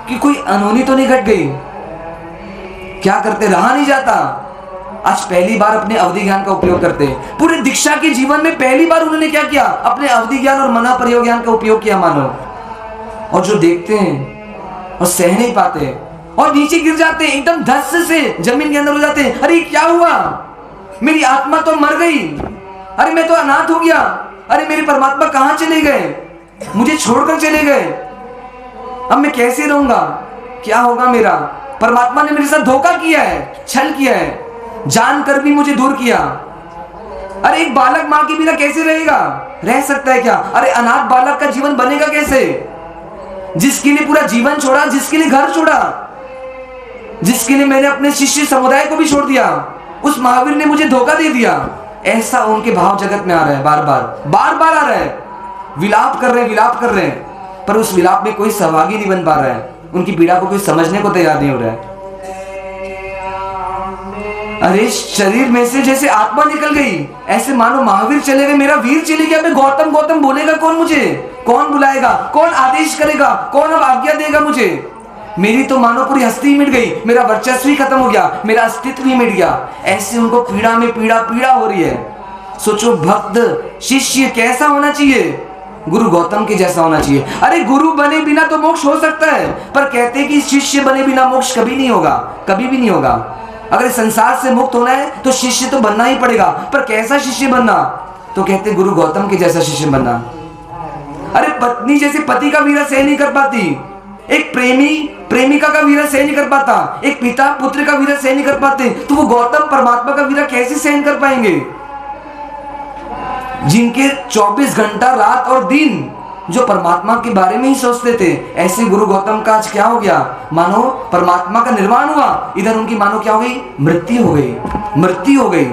कि कोई अनहोनी तो नहीं घट गई, क्या करते, रहा नहीं जाता। आज पहली बार अपने अवधि ज्ञान का उपयोग करते हैं। पूरे दीक्षा के जीवन में पहली बार उन्होंने क्या किया, अपने अवधि ज्ञान और मना प्रयोग ज्ञान का उपयोग किया मानो। और जो देखते हैं और सह नहीं पाते और नीचे गिर जाते हैं, एकदम धस से जमीन के अंदर हो जाते हैं। अरे क्या हुआ, मेरी आत्मा तो मर गई, अरे मैं तो अनाथ हो गया, अरे मेरे परमात्मा कहां चले गए, मुझे छोड़कर चले गए, अब मैं कैसे रहूंगा, क्या होगा मेरा, परमात्मा ने मेरे साथ धोखा किया है, छल किया है, जानकर भी मुझे दूर किया। अरे एक बालक मां के बिना कैसे रहेगा, रह सकता है क्या? अरे अनाथ बालक का जीवन बनेगा कैसे, जिसके लिए पूरा जीवन छोड़ा, जिसके लिए घर छोड़ा, जिसके लिए मैंने अपने शिष्य समुदाय को भी छोड़ दिया, उस महावीर ने मुझे धोखा दे दिया। ऐसा उनके भाव जगत में आ रहा है, बार बार आ रहा है। विलाप कर रहे हैं, पर उस विलाप में कोई सहभागी नहीं बन पा रहा है, उनकी पीड़ा को कोई समझने को तैयार नहीं हो रहा है। अरे शरीर में से जैसे आत्मा निकल गई, ऐसे मानो महावीर चले गए, मेरा वीर चले गया। मैं गौतम गौतम बोलेगा कौन, मुझे कौन बुलाएगा, कौन आदेश करेगा, कौन अब आज्ञा देगा मुझे? मेरी तो मानो पूरी हस्ती मिट गई, मेरा वर्चस्व ही खत्म हो गया, मेरा अस्तित्व ही मिट गया। ऐसे उनको पीड़ा में पीड़ा हो रही है। सोचो भक्त शिष्य कैसा होना चाहिए, गुरु गौतम के जैसा होना चाहिए। अरे गुरु बने बिना तो मोक्ष हो सकता है, पर कहते हैं कि शिष्य बने बिना मोक्ष कभी नहीं होगा, कभी भी नहीं होगा। अगर संसार से मुक्त होना है तो शिष्य तो बनना ही पड़ेगा, पर कैसा शिष्य बनना? तो कहते गुरु गौतम के जैसा शिष्य बनना। अरे पत्नी जैसे पति का वीरा सह नहीं कर पाती, एक प्रेमी प्रेमिका का वीरा सहन नहीं कर पाता, एक पिता पुत्र का वीरा सहन नहीं कर पाते, तो वो गौतम परमात्मा का वीरा कैसे सहन कर पाएंगे? जिनके 24 घंटा रात और दिन जो परमात्मा के बारे में ही सोचते थे, ऐसे गुरु गौतम का आज क्या हो गया, मानो परमात्मा का निर्माण हुआ, इधर उनकी मानो क्या हो गई, मृत्यु हो गई।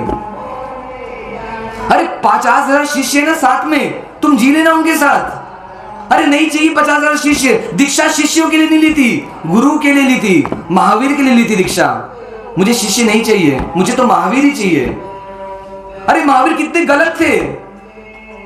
अरे 50,000 शिष्य ना साथ में, तुम जी लेना उनके साथ। अरे नहीं चाहिए 50,000 शिष्य, दीक्षा शिष्यों के लिए नहीं ली थी, गुरु के लिए ली थी, महावीर के लिए ली थी दीक्षा। मुझे शिष्य नहीं चाहिए, मुझे तो महावीर ही चाहिए। अरे महावीर कितने गलत थे,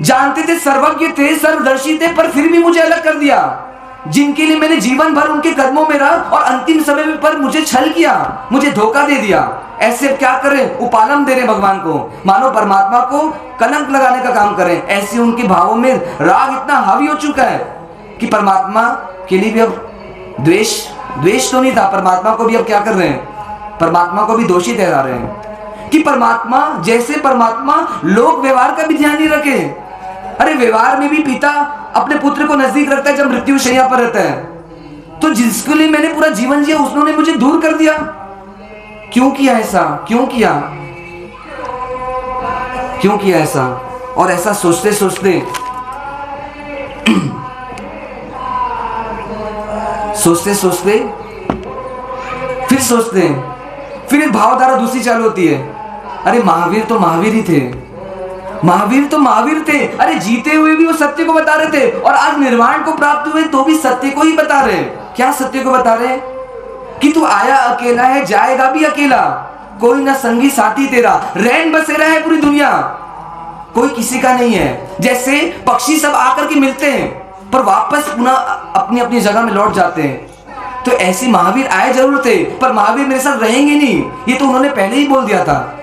जानते थे, सर्वज्ञ थे, सर्वदर्शी थे, पर फिर भी मुझे अलग कर दिया। जिनके लिए मैंने जीवन भर उनके कदमों में रहा और अंतिम समय में पर मुझे छल किया, मुझे धोखा दे दिया। ऐसे अब क्या करें, उपालम दे रहे भगवान को, मानो परमात्मा को कलंक लगाने का काम करें। ऐसे उनके भावों में राग इतना हावी हो चुका है कि परमात्मा के लिए भी अब द्वेष तो नहीं था, परमात्मा को भी अब क्या कर रहे हैं, परमात्मा को भी दोषी ठहरा रहे हैं कि परमात्मा जैसे परमात्मा लोक व्यवहार का भी ध्यान नहीं रखे। अरे व्यवहार में भी पिता अपने पुत्र को नजदीक रखता है जब मृत्यु शैया पर रहता है, तो जिसके लिए मैंने पूरा जीवन जिया उसने मुझे दूर कर दिया। क्यों किया ऐसा, क्यों किया ऐसा? और ऐसा सोचते सोचते फिर एक भावधारा दूसरी चालू होती है। अरे महावीर तो महावीर ही थे, अरे जीते हुए भी वो सत्य को बता रहे थे, और आज निर्वाण को प्राप्त हुए तो भी सत्य को ही बता रहे। क्या सत्य को बता रहे? कि तू आया अकेला है, जाएगा भी अकेला, कोई ना संगी साथी तेरा, रैन बसेरा है पूरी दुनिया, कोई किसी का नहीं है। जैसे पक्षी सब आकर के मिलते हैं पर वापस पुनः अपनी अपनी जगह में लौट जाते हैं, तो ऐसे महावीर आए जरूर थे, पर महावीर मेरे साथ रहेंगे नहीं, ये तो उन्होंने पहले ही बोल दिया था।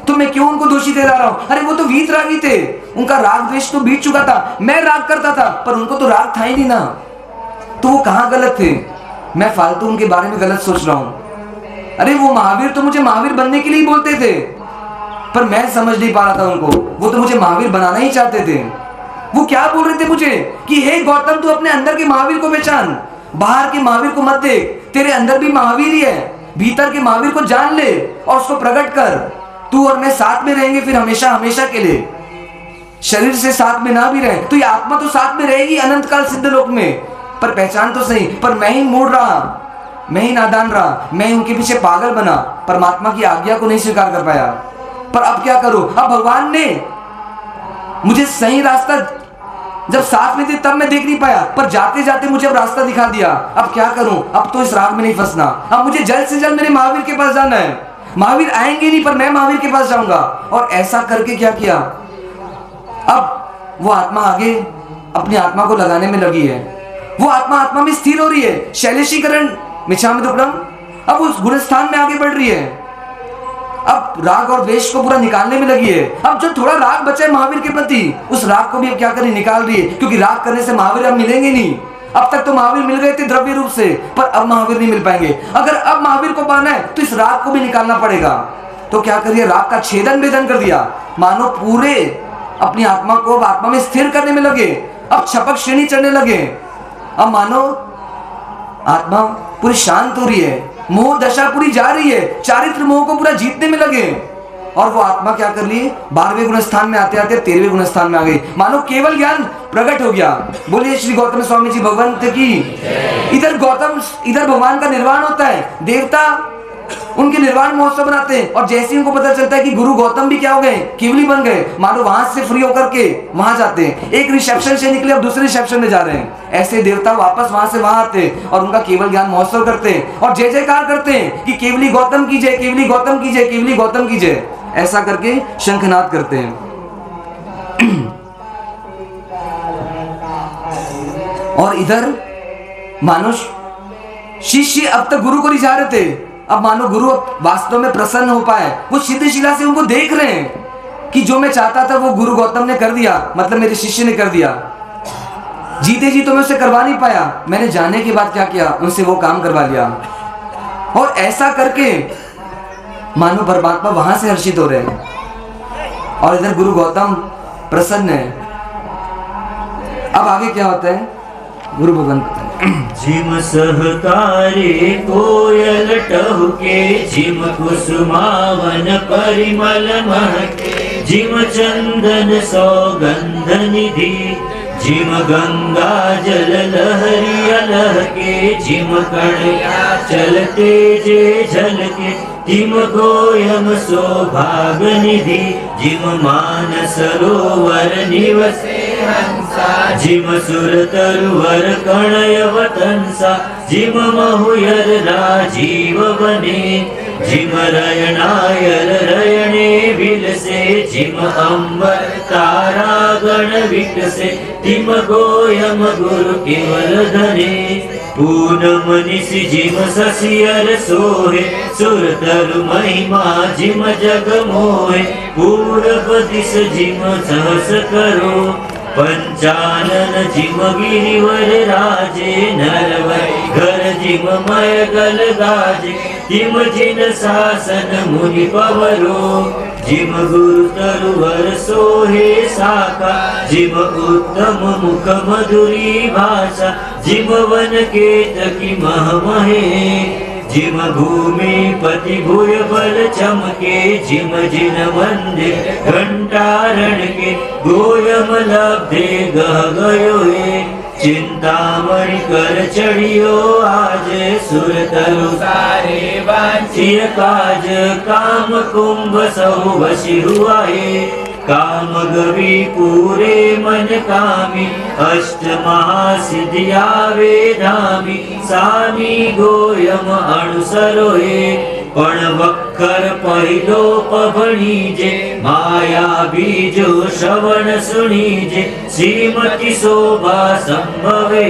तो मैं क्यों उनको दोषी ठहरा रहा हूं? अरे वो तो वीतरागी थे, उनका राग द्वेष तो बीत चुका था, मैं राग करता था पर उनको तो राग था ही नहीं ना, तो वो कहां गलत थे? मैं फालतू उनके बारे में गलत सोच रहा हूं। अरे वो महावीर तो मुझे महावीर बनने के लिए ही बोलते थे, पर मैं समझ नहीं पा रहा था उनको, वो तो मुझे महावीर बनाना ही चाहते थे। वो क्या बोल रहे थे मुझे कि हे गौतम, तू अपने अंदर के महावीर को पहचान, बाहर के महावीर को मत देख, तेरे अंदर भी महावीर ही है, भीतर के महावीर को जान ले और उसको प्रकट कर। तू और मैं साथ में रहेंगे फिर हमेशा हमेशा के लिए, शरीर से साथ में ना भी रहे तो ये आत्मा तो साथ में रहेगी अनंत काल सिद्ध लोक में, पर पहचान तो सही। पर मैं ही मूड रहा, मैं ही नादान रहा, मैं उनके पीछे पागल बना, परमात्मा की आज्ञा को नहीं स्वीकार कर पाया। पर अब क्या करूं? अब भगवान ने मुझे सही रास्ता जब साथ में थे तब मैं देख नहीं पाया, पर जाते जाते मुझे अब रास्ता दिखा दिया। अब क्या करूं? अब तो इस राग में नहीं फंसना, अब मुझे जल्द से जल्द मेरे महावीर के पास जाना है। महावीर आएंगे नहीं पर मैं महावीर के पास जाऊंगा। और ऐसा करके क्या किया, अब वो आत्मा आगे अपनी आत्मा को लगाने में लगी है, वो आत्मा आत्मा में स्थिर हो रही है। शैलेशीकरण मिच्छामि दुक्कडम अब उस गुणस्थान में आगे बढ़ रही है। अब राग और द्वेष को पूरा निकालने में लगी है। अब जो थोड़ा राग बचा है महावीर के प्रति, उस राग को भी अब क्या करें, निकाल रही है। क्योंकि राग करने से महावीर अब मिलेंगे नहीं। अब तक तो महावीर मिल गए थे द्रव्य रूप से, पर अब महावीर नहीं मिल पाएंगे। अगर अब महावीर को पाना है तो इस राग को भी निकालना पड़ेगा। तो क्या करिए, राग का छेदन भेदन कर दिया। मानो पूरे अपनी आत्मा को अब आत्मा में स्थिर करने में लगे। अब छपक श्रेणी चढ़ने लगे। अब मानो आत्मा पूरी शांत हो रही है, मोह दशा पूरी जा रही है, चारित्र मोह को पूरा जीतने में लगे। और वो आत्मा क्या कर ली, 12वें गुणस्थान में आते आते 13वें गुणस्थान में आ गई। मानो केवल ज्ञान प्रकट हो गया। बोलिए श्री गौतम स्वामी जी भगवंत की। इधर भगवान का निर्वाण होता है, देवता उनके निर्वाण महोत्सव बनाते हैं। और जैसे उनको पता चलता है कि गुरु गौतम भी क्या हो गए, केवली बन गए, मानो वहां से फ्री होकर के वहां जाते हैं। एक रिसेप्शन से निकले अब दूसरे रिसेप्शन में जा रहे हैं। ऐसे देवता वापस वहां से वहां आते हैं और उनका केवल ज्ञान महोत्सव करते हैं और जय जयकार करते हैं कि केवली गौतम की जय, केवली गौतम की जय, केवली गौतम की जय। ऐसा करके शंखनाद करते हैं। और इधर मानो शिष्य अब तक गुरु को रिझा रहे थे, अब मानो गुरु वास्तव में प्रसन्न हो पाए। वो सिद्धशिला से उनको देख रहे हैं कि जो मैं चाहता था वो गुरु गौतम ने कर दिया, मतलब मेरे शिष्य ने कर दिया। जीते जी तो मैं उसे करवा नहीं पाया, मैंने जाने के बाद क्या किया, उनसे वो काम करवा लिया। और ऐसा करके मानो परमात्मा वहां से हर्षित हो रहे हैं और इधर गुरु गौतम प्रसन्न है। अब आगे क्या होता है, गुरु भगवान बताएं। जिम सहकारे कोयल टहुके, जिम कुसुमावन परिमल महके, जिम चंदन सौगंध निधि, जिम गंगा जल लहरी अलहके, जिम कणया चलते जे झलके, जिम गोयम सौभाग निधि, जिम मानस सरोवर निवसे हंसा, जिम सुर तरुवर कणय वतंसा, जिम महुयर राजीव बने, जिम रयनायर रयणे विलसे, जिम अंबर तारा गण विकसे, तिम गोयम गुरु केवल धने, पूनम निशि जिम ससियर सोहे, सुर तरु महिमा जिम जग मोहे, पूरब दिश जिम सहस करो, पंचानन जिम गिरिवर राजे, नरवर घर जिम मय गल गाजे, जिम जिन शासन मुनि पवरो, जिम गुरु तरुवर सोहे शाखा, जिम उत्तम मुख मधुरी भाषा, जिम वन केतकी महमहे, जिम भूमि पति भूय बल चमके, जिम जिन मंदिर घंटारण के, गोयम लब्धे गह गयो हे, चिंतामणि कर चढ़ियो आज, सुर तरु सारे वांछिय काज, काम कुंभ सहु वशी हुआ हे, काम गवि पूरे मन कामी, अष्ट महासिद्धि आवे धामी, सामी गोयम अणुसरोहे, पण वक्कर पहिलो पभणीजे, माया बीजो श्रवण सुनीजे, श्रीमती शोभा संभवे,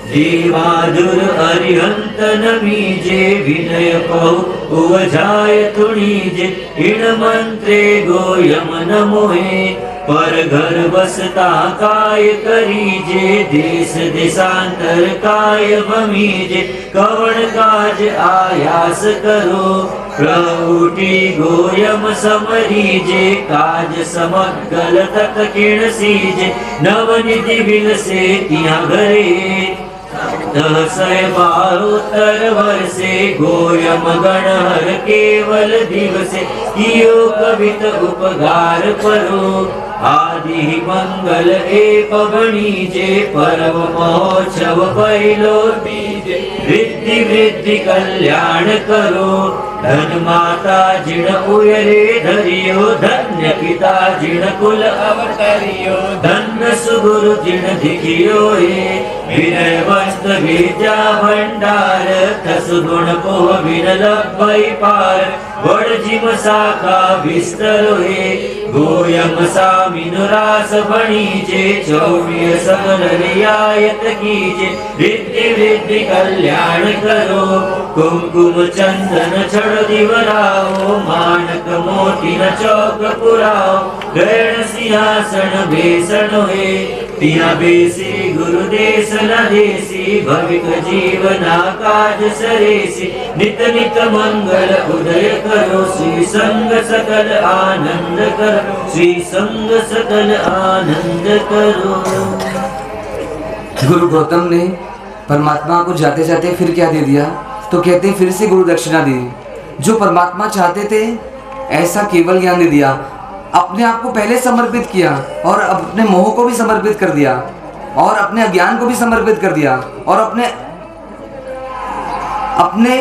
देवादुर अरिहंत नमीजे, विनय कहु उवजाय तुणीजे, इण मंत्रे गोयम नमोहे, पर घर बसता काय करीजे, देश देशांतर काय भमीजे, कवण काज आयास करो, प्रउटी गोयम समरीजे, काज समगल तक किण सीजे, नवनिधि बिलसे तिया घरे, 1012 वर्षे गोयम गणहर केवल दिवसे, कियो कवित उपगार परो, आदि मंगल ए पवनीजे, पर्व महोत्सव पहिलो बीजे, वृद्धि वृद्धि कल्याण करो, धन माता जिण उयरे धरियो, धन्य पिता जिण कुल अवतरियो, धन्य सुगुरु जिण दिखियो हे, विनय वस्त्र विद्या भंडार तस गुण को विनल भई पार वड जिम शाखा विस्तर हे गोयम सामिन रास बणीजे चौड़िय सकल रियायत कीजे रिद्धि रिद्धि कल्याण करो कुमकुम चंदन छड़ दिवराओ मानक मोती न चौक पुराओ गैण सिंहासन बेसन हे तिया बेसी गुरु देश न देसी भविक जीवना काज सरेसी नित नित मंगल उदय करो श्री संग सकल आनंद करो श्री संग सकल आनंद करो। गुरु गौतम ने परमात्मा को जाते जाते फिर क्या दे दिया? तो कहते फिर से गुरु दक्षिणा दी। जो परमात्मा चाहते थे ऐसा केवल ज्ञान दे दिया। अपने आप को पहले समर्पित किया और अपने मोह को भी समर्पित कर दिया और अपने अज्ञान को भी समर्पित कर दिया और अपने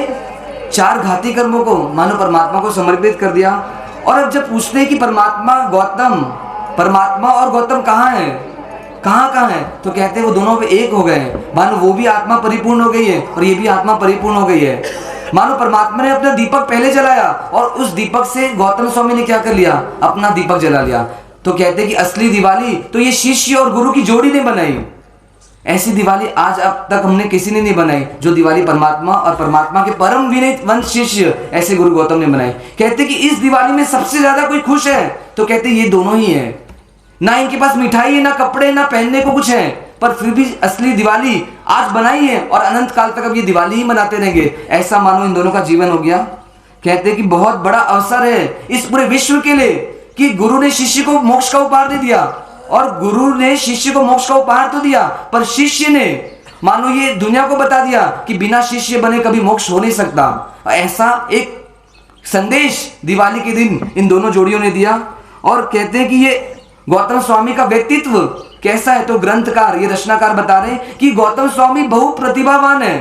चार घाती कर्मों को मानो परमात्मा को समर्पित कर दिया। और अब जब पूछते हैं कि परमात्मा और गौतम कहाँ है, कहाँ है, तो कहते हैं वो दोनों एक हो गए। मानो वो भी आत्मा परिपूर्ण हो गई है और ये भी आत्मा परिपूर्ण हो गई है। मानो परमात्मा ने अपना दीपक पहले जलाया और उस दीपक से गौतम स्वामी ने क्या कर लिया? अपना दीपक जला लिया। तो कहते हैं कि असली दिवाली तो ये शिष्य और गुरु की जोड़ी ने बनाई। ऐसी दिवाली आज अब तक हमने किसी ने नहीं बनाई जो दिवाली परमात्मा और परमात्मा के परम विनीत वंश शिष्य ऐसे गुरु गौतम ने बनाई। कहते कि इस दिवाली में सबसे ज्यादा कोई खुश है तो कहते ये दोनों ही है। ना इनके पास मिठाई है, ना कपड़े, ना पहनने को कुछ है, पर फिर भी असली दिवाली आज बनाई है और अनंत काल तक अब ये दिवाली ही मनाते रहेंगे। ऐसा मानो इन दोनों का जीवन हो गया। कहते कि बहुत बड़ा अवसर है इस पूरे विश्व के लिए कि गुरु ने शिष्य को मोक्ष का उपहार दे दिया। और गुरु ने शिष्य को मोक्ष का उपहार तो दिया, पर शिष्य ने मानो ये दुनिया को बता दिया कि बिना शिष्य बने कभी मोक्ष हो नहीं सकता। ऐसा एक संदेश दिवाली के दिन इन दोनों जोड़ियों ने दिया। और कहते हैं कि ये गौतम स्वामी का व्यक्तित्व कैसा है, तो ग्रंथकार ये रचनाकार बता रहे हैं कि गौतम स्वामी बहु प्रतिभावान है।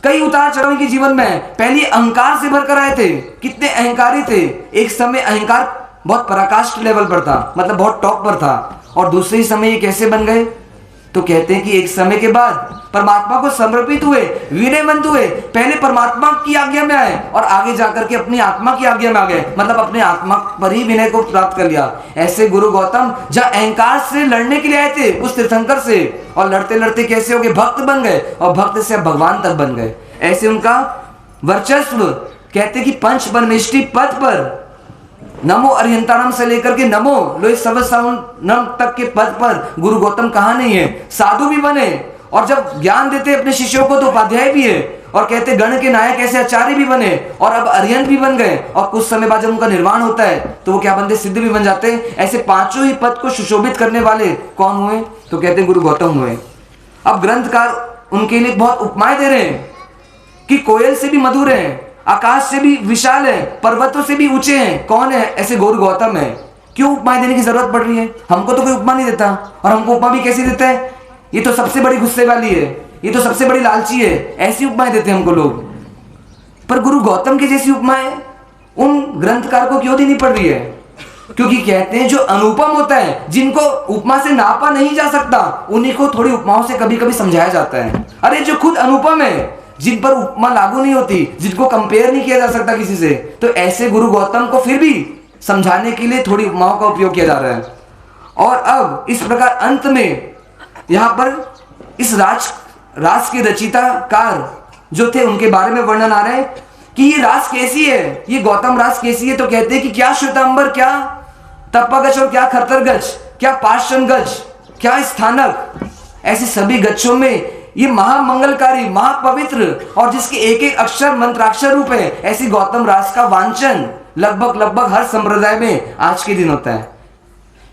कई उतार चढ़ाव के जीवन में पहले अहंकार से भरकर आए थे। कितने अहंकारी थे। एक समय अहंकार बहुत पराकाष्ठ लेवल पर था, मतलब बहुत टॉप पर था। और दूसरे ही समय ये कैसे बन गए? तो कहते हैं कि एक समय के बाद परमात्मा को समर्पित हुए, विनयवंत हुए। पहले परमात्मा की आज्ञा में आए और आगे जाकर के अपनी आत्मा की आज्ञा में आ गए, मतलब अपने आत्मा पर ही विनय को प्राप्त कर लिया। ऐसे गुरु गौतम जहाँ अहंकार से लड़ने के लिए आए थे उस तीर्थंकर से, और लड़ते लड़ते कैसे हो गए? भक्त बन गए और भक्त से अब भगवान तक बन गए। ऐसे उनका वर्चस्व कहते कि पंच परमेष्टि पद पर नमो अरिहंतारम से लेकर के नमो लोई सर्वसाउनम तक के पद पर गुरु गौतम कहाँ नहीं है। साधु भी बने और जब ज्ञान देते अपने शिष्यों को तो उपाध्याय भी है, और कहते गण के नायक ऐसे आचार्य भी बने और अब अरिहंत भी बन गए। और कुछ समय बाद जब उनका निर्वाण होता है तो वो क्या बनते? सिद्ध भी बन जाते। ऐसे पांचों ही पद को सुशोभित करने वाले कौन हुए? तो कहते गुरु गौतम हुए। अब ग्रंथकार उनके लिए बहुत उपमाएं दे रहे हैं कि कोयल से भी मधुर है, आकाश से भी विशाल है, पर्वतों से भी ऊंचे हैं। कौन है? ऐसे गुरु गौतम है। क्यों उपमा देने की जरूरत पड़ रही है? हमको तो कोई उपमा नहीं देता, और हमको उपमा भी कैसी देता है? ये तो सबसे बड़ी गुस्से वाली है, ये तो सबसे बड़ी लालची है, ऐसी उपमाएं देते हैं हमको लोग। पर गुरु गौतम की जैसी उपमाएं उन ग्रंथकार को क्यों देनी पड़ रही है? क्योंकि कहते हैं जो अनुपम होता है, जिनको उपमा से नापा नहीं जा सकता, उन्हीं को थोड़ी उपमाओं से कभी कभी समझाया जाता है। अरे जो खुद अनुपम है, जिन पर उपमा लागू नहीं होती, जिनको कंपेयर नहीं किया जा सकता किसी से, तो ऐसे गुरु गौतम को फिर भी समझाने के लिए थोड़ी उपमाओं का उपयोग किया जा रहा है। और अब इस प्रकार अंत में यहाँ पर इस रास के रचिताकार जो थे उनके बारे में वर्णन आ रहा है कि ये रास कैसी है, ये गौतम रास कैसी है। तो कहते हैं कि क्या श्वेतांबर, क्या तपगज और क्या खरतर गज, क्या पाषाण गज, क्या स्थानक, ऐसे सभी गच्छों में ये महामंगलकारी, महापवित्र और जिसके एक एक अक्षर मंत्राक्षर रूप है, ऐसी गौतम रास का वांचन लगभग हर संप्रदाय में आज के दिन होता है।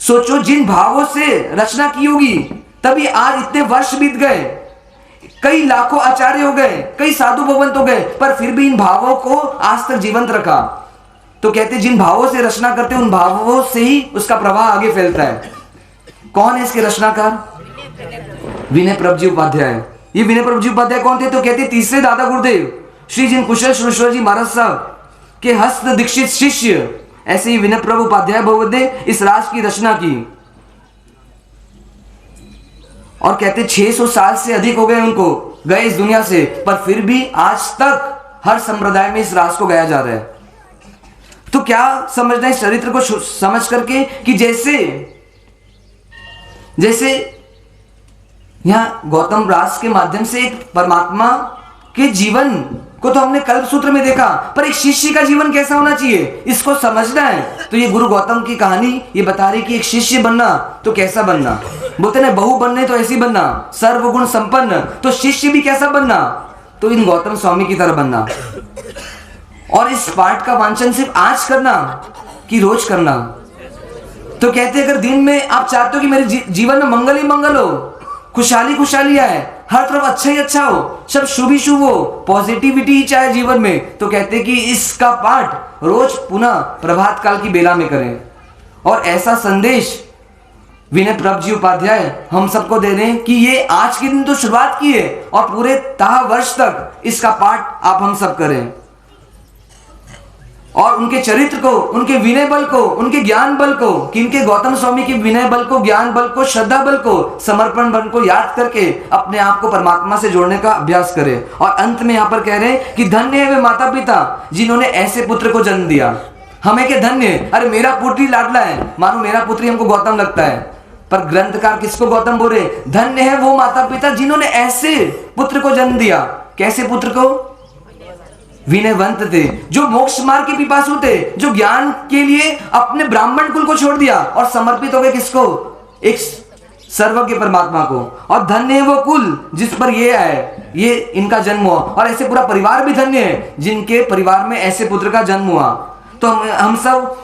सोचो जिन भावों से रचना की होगी, तभी आज इतने वर्ष बीत गए, कई लाखों आचार्य हो गए, कई साधु भगवंत हो गए, पर फिर भी इन भावों को आज तक जीवंत रखा। तो कहते जिन भावों से रचना करते उन भावों से ही उसका प्रवाह आगे फैलता है। कौन है इसके रचनाकार? विनय प्रभ जी उपाध्याय। ये विनय प्रभ जी उपाध्याय कौन थे? तो कहते तीसरे दादा गुरुदेव श्री जिन कुशल श्रेष्ठवर जी महाराज साहब के हस्त दीक्षित शिष्य, ऐसे ही विनय प्रभ उपाध्याय भगवत ने इस रास की रचना की। और कहते 600 साल से अधिक हो गए उनको गए इस दुनिया से, पर फिर भी आज तक हर संप्रदाय में इस राज को गाया जा रहा है। तो क्या समझना है इस चरित्र को समझ करके कि जैसे यहां गौतम राज के माध्यम से एक परमात्मा के जीवन को तो हमने कल्प सूत्र में देखा, पर एक शिष्य का जीवन कैसा होना चाहिए इसको समझना है। तो ये गुरु गौतम की कहानी ये बता रही कि एक शिष्य बनना तो कैसा बनना, बोलते ना बहु बनने तो ऐसी बनना, सर्वगुण संपन्न, तो शिष्य भी कैसा बनना, तो इन गौतम स्वामी की तरह बनना। और इस पाठ का वांचन सिर्फ आज करना कि रोज करना। तो कहते अगर दिन में आप चाहते हो कि मेरे जीवन में मंगल ही मंगल हो, खुशहाली खुशहाली आए, हर तरफ अच्छा ही अच्छा हो, सब शुभ ही शुभ हो, पॉजिटिविटी ही चाहे जीवन में, तो कहते कि इसका पाठ रोज पुनः प्रभात काल की बेला में करें। और ऐसा संदेश विनय प्रभ जी उपाध्याय हम सबको दे रहे हैं कि ये आज के दिन तो शुरुआत की है और पूरे ताह वर्ष तक इसका पाठ आप हम सब करें और उनके चरित्र को, उनके विनय बल को, उनके ज्ञान बल को, किनके गौतम स्वामी के विनय बल को, ज्ञान बल को, श्रद्धा बल को, समर्पण बल को याद करके अपने आप को परमात्मा से जोड़ने का अभ्यास करें। और अंत में यहाँ पर कह रहे हैं कि धन्य है वे माता पिता जिन्होंने ऐसे पुत्र को जन्म दिया। हमें क्या धन्य, अरे मेरा पुत्र ही लाडला है, मानो मेरा पुत्र ही हमको गौतम लगता है, पर ग्रंथकार किसको गौतम बोल रहे? धन्य है वो माता पिता जिन्होंने ऐसे पुत्र को जन्म दिया। कैसे पुत्र को? विनयवंत थे, जो मोक्ष मार्ग के पिपासु थे, जो ज्ञान के लिए अपने ब्राह्मण कुल को छोड़ दिया और समर्पित हो गए किसको? एक सर्वज्ञ परमात्मा को। और धन्य है वो कुल जिस पर ये आए, ये इनका जन्म हुआ। और ऐसे पूरा परिवार भी धन्य है जिनके परिवार में ऐसे पुत्र का जन्म हुआ। तो हम सब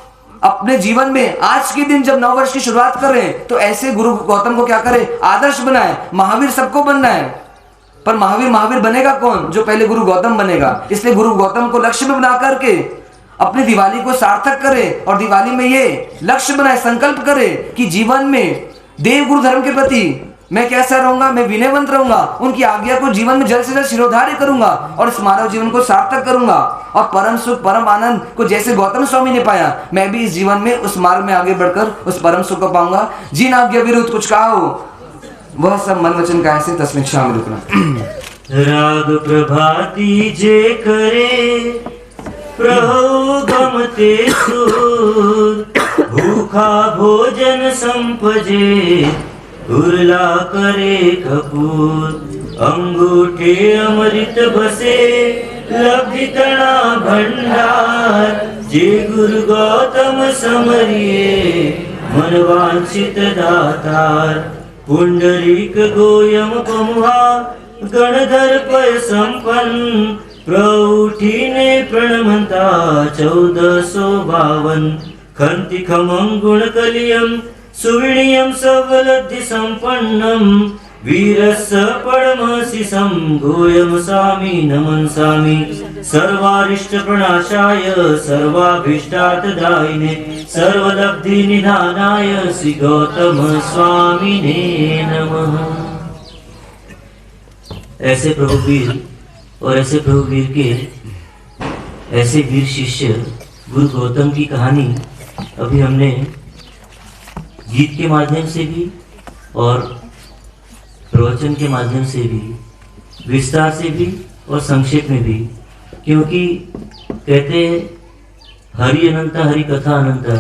अपने जीवन में आज के दिन जब नव वर्ष की शुरुआत कर रहे हैं तो ऐसे गुरु गौतम को क्या करें? आदर्श बनाए। महावीर सबको बनना है, पर महावीर बनेगा कौन? जो पहले गुरु गौतम बनेगा। इसलिए गुरु गौतम को लक्ष्य में बना करके अपनी दिवाली को सार्थक करे और दिवाली में ये लक्ष्य बनाए, संकल्प करे कि जीवन में देव गुरु धर्म के प्रति मैं कैसा रहूंगा, मैं विनयवंत रहूंगा, उनकी आज्ञा को जीवन में जल्द से जल्द शिरोधार्य करूंगा और इस मानव जीवन को सार्थक करूंगा। और परम सुख परम आनंद को जैसे गौतम स्वामी ने पाया, मैं भी इस जीवन में उस मार्ग में आगे बढ़कर उस परम सुख को पाऊंगा। जिन आज्ञा विरुद्ध कुछ कहा हो वह सब मन वचन काया से तस्में शामिल रुकना। राग प्रभाती जे करे प्रभु गमते सुर, भूखा भोजन संपजे उर्ला करे कपूर, अंगूठे अमृत बसे लब्धि तना भंडार, जे गुरु गौतम समरिये मन वांछित दातार, पुंडरीक गोयम पमुहा गणधर पय संपन्न, प्रौठीने प्रणमंता 1452, खंति खमं गुण कलियम सुविणीयम सबलद्धि संपन्नम, वीरस्स परमशिषं गोयम सामी नमन्सामि, सर्वारिष्ट प्रणाशाय सर्वाभीष्टार्थदायिने सर्वलब्धि निधानाय श्री गौतम स्वामिने नमः। ऐसे प्रभु वीर और ऐसे प्रभु वीर के ऐसे वीर शिष्य गुरु गौतम की कहानी अभी हमने गीत के माध्यम से भी और प्रवचन के माध्यम से भी, विस्तार से भी और संक्षेप में भी, क्योंकि कहते हरि अनंता हरि कथा अनंता,